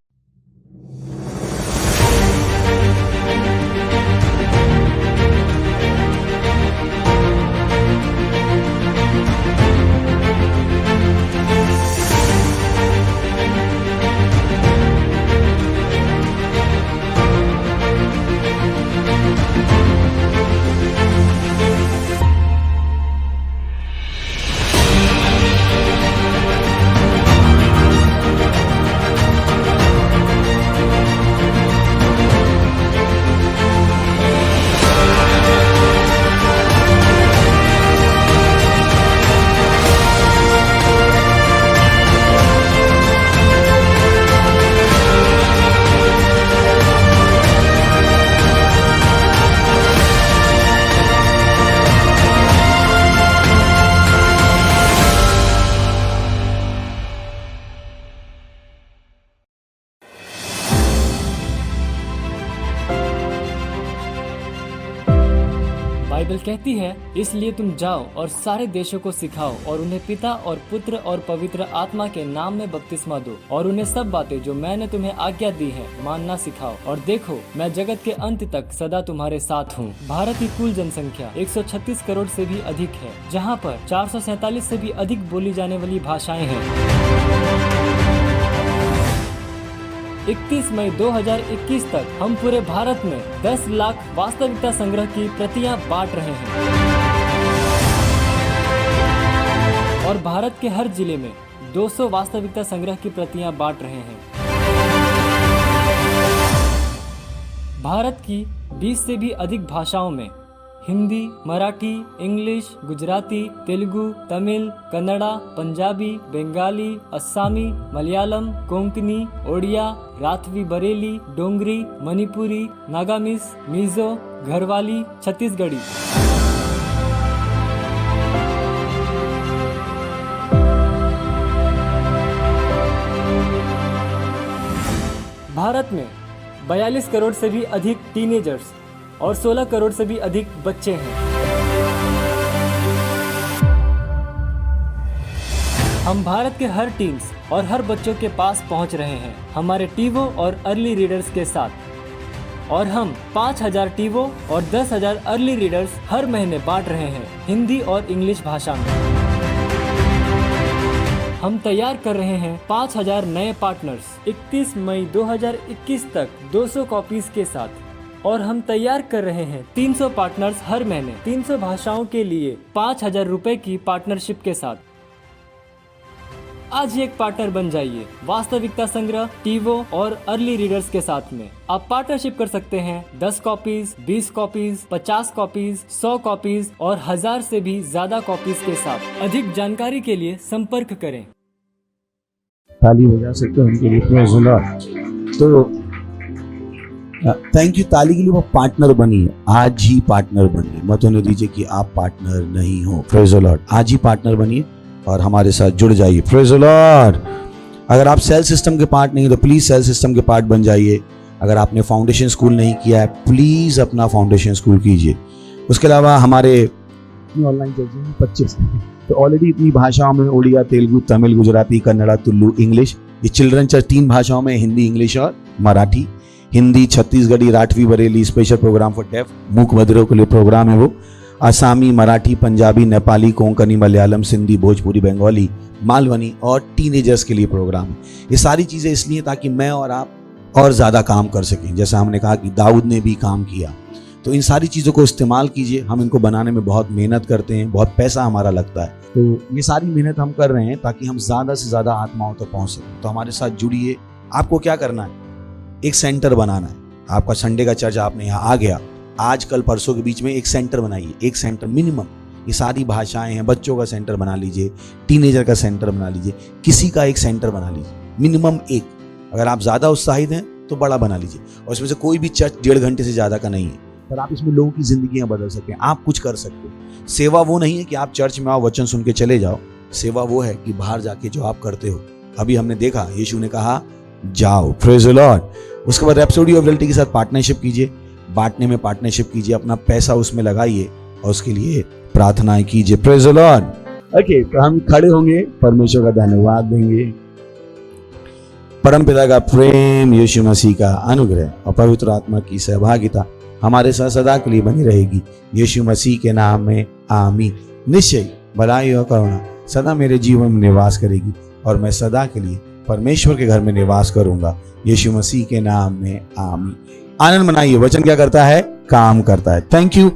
बाइबल कहती है, इसलिए तुम जाओ और सारे देशों को सिखाओ और उन्हें पिता और पुत्र और पवित्र आत्मा के नाम में बपतिस्मा दो और उन्हें सब बातें जो मैंने तुम्हें आज्ञा दी है मानना सिखाओ। और देखो, मैं जगत के अंत तक सदा तुम्हारे साथ हूँ। भारत की कुल जनसंख्या 136 करोड़ से भी अधिक है, जहाँ पर 447 से भी अधिक बोली जाने वाली भाषाएं हैं। 31 मई 2021 तक हम पूरे भारत में 10 लाख वास्तविकता संग्रह की प्रतियां बांट रहे हैं और भारत के हर जिले में 200 वास्तविकता संग्रह की प्रतियां बांट रहे हैं। भारत की 20 से भी अधिक भाषाओं में हिंदी, मराठी, इंग्लिश, गुजराती, तेलुगु, तमिल, कन्नड़ा, पंजाबी, बंगाली, अस्सामी, मलयालम, कोंकणी, ओडिया, राठवी बरेली, डोंगरी, मणिपुरी, नागामीज, मिजो, घरवाली, छत्तीसगढ़ी। भारत में 42 करोड़ से भी अधिक टीनेजर्स और 16 करोड़ से भी अधिक बच्चे हैं। हम भारत के हर टीन्स और हर बच्चों के पास पहुंच रहे हैं हमारे टीवो और अर्ली रीडर्स के साथ। और हम 5000 टीवो और 10,000 अर्ली रीडर्स हर महीने बांट रहे हैं हिंदी और इंग्लिश भाषा में। हम तैयार कर रहे हैं 5000 नए पार्टनर्स 31 मई 2021 तक 200 कॉपीज के साथ। और हम तैयार कर रहे हैं 300 पार्टनर्स हर महीने 300 भाषाओं के लिए 5000 रुपए की पार्टनरशिप के साथ। आज ही एक पार्टनर बन जाइए वास्तविकता संग्रह, टीवो और अर्ली रीडर्स के साथ में। आप पार्टनरशिप कर सकते हैं 10 कॉपीज, 20 कॉपीज, 50 कॉपीज, 100 कॉपीज और 1000 से भी ज्यादा कॉपीज के साथ। अधिक जानकारी के लिए संपर्क करें। ताली बजा सकते हैं उनके लिए। तो थैंक यू। ताली के लिए वो पार्टनर बनी है, आज ही पार्टनर बनिए। मत होने दीजिए कि आप पार्टनर नहीं हो। Praise the Lord. आज ही पार्टनर बनिए और हमारे साथ जुड़ जाइए। Praise the Lord. अगर आप सेल सिस्टम के पार्ट नहीं तो प्लीज सेल सिस्टम के पार्ट बन जाइए। अगर आपने फाउंडेशन स्कूल नहीं किया है प्लीज अपना फाउंडेशन स्कूल कीजिए। उसके अलावा हमारे ऑनलाइन चलते हैं 25 तो ऑलरेडी इतनी भाषाओं में उड़िया, तेलुगु, तमिल, गुजराती, कन्नड़ा, तुलु, इंग्लिश। ये चिल्ड्रन चर्च 3 भाषाओं में, हिंदी, इंग्लिश और Marathi. Hindi, Chhattisgarhi, Rathwi Bareli, special program for deaf, मूक बधिरों के लिए प्रोग्राम है वो। आसामी, मराठी, पंजाबी, नेपाली, कोंकणी, मलयालम, सिंधी, भोजपुरी, बंगाली, मालवनी और टीनेजर्स के लिए प्रोग्राम है। ये सारी चीज़ें इसलिए ताकि मैं और आप और ज़्यादा काम कर सकें। जैसा हमने कहा कि दाऊद ने भी काम किया, तो इन सारी चीज़ों को इस्तेमाल कीजिए। हम इनको बनाने में बहुत मेहनत करते हैं, बहुत पैसा हमारा लगता है, तो ये सारी मेहनत हम कर रहे हैं ताकि हम ज़्यादा से ज़्यादा आत्माओं तक पहुँच सकें। तो हमारे साथ जुड़िए। आपको क्या करना है, एक सेंटर बनाना है। आपका संडे का चर्च आपने यहाँ आ गया, आज कल परसों के बीच में एक सेंटर बनाइए, एक सेंटर मिनिमम। ये सारी भाषाएं हैं, बच्चों का सेंटर बना लीजिए, टीनेजर का सेंटर बना लीजिए, किसी का एक सेंटर बना लीजिए, मिनिमम एक। अगर आप ज़्यादा उत्साहित हैं तो बड़ा बना लीजिए, और इसमें से कोई भी चर्च 1.5 घंटे से ज़्यादा का नहीं है, पर आप इसमें लोगों की जिंदगियां बदल सकते हैं। आप कुछ कर सकते हैं। सेवा वो नहीं है कि आप चर्च में आओ, वचन सुन के चले जाओ। सेवा वो है कि बाहर जाके जो आप करते हो। अभी हमने देखा यीशु ने कहा जाओ, प्रेज़ द लॉर्ड। उसके बाद रैप्सोडी ऑफ रियलिटी के साथ पार्टनरशिप कीजिए, बांटने में पार्टनरशिप कीजिए, अपना पैसा उसमें लगाइए और उसके लिए प्रार्थनाएं कीजिए, प्रेज़ द लॉर्ड। ओके, तो हम खड़े होंगे, परमेश्वर का धन्यवाद देंगे। परमपिता का प्रेम, यीशु मसीह का अनुग्रह और पवित्र आत्मा की सहभागिता हमारे साथ सदा के लिए बनी रहेगी। यीशु मसीह के नाम में आमीन। निश्चय भलाई और करुणा सदा मेरे जीवन में निवास करेगी और मैं सदा के लिए परमेश्वर के घर में निवास करूंगा। यीशु मसीह के नाम में आमीन। आनंद मनाइए। वचन क्या करता है? काम करता है। Thank you.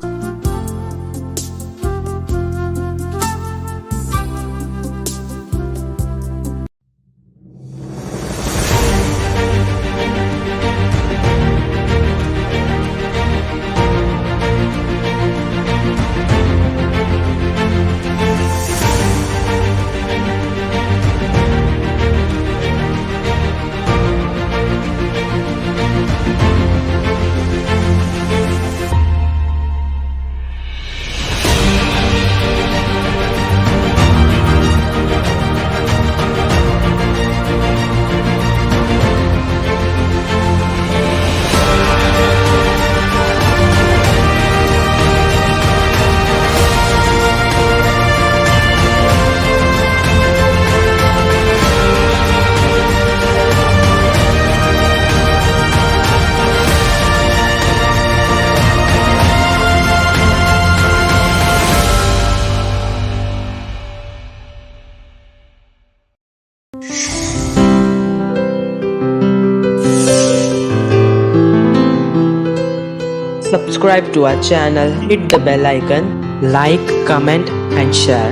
Subscribe to our channel, hit the bell icon, like, comment and share.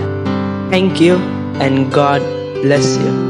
Thank you and God bless you.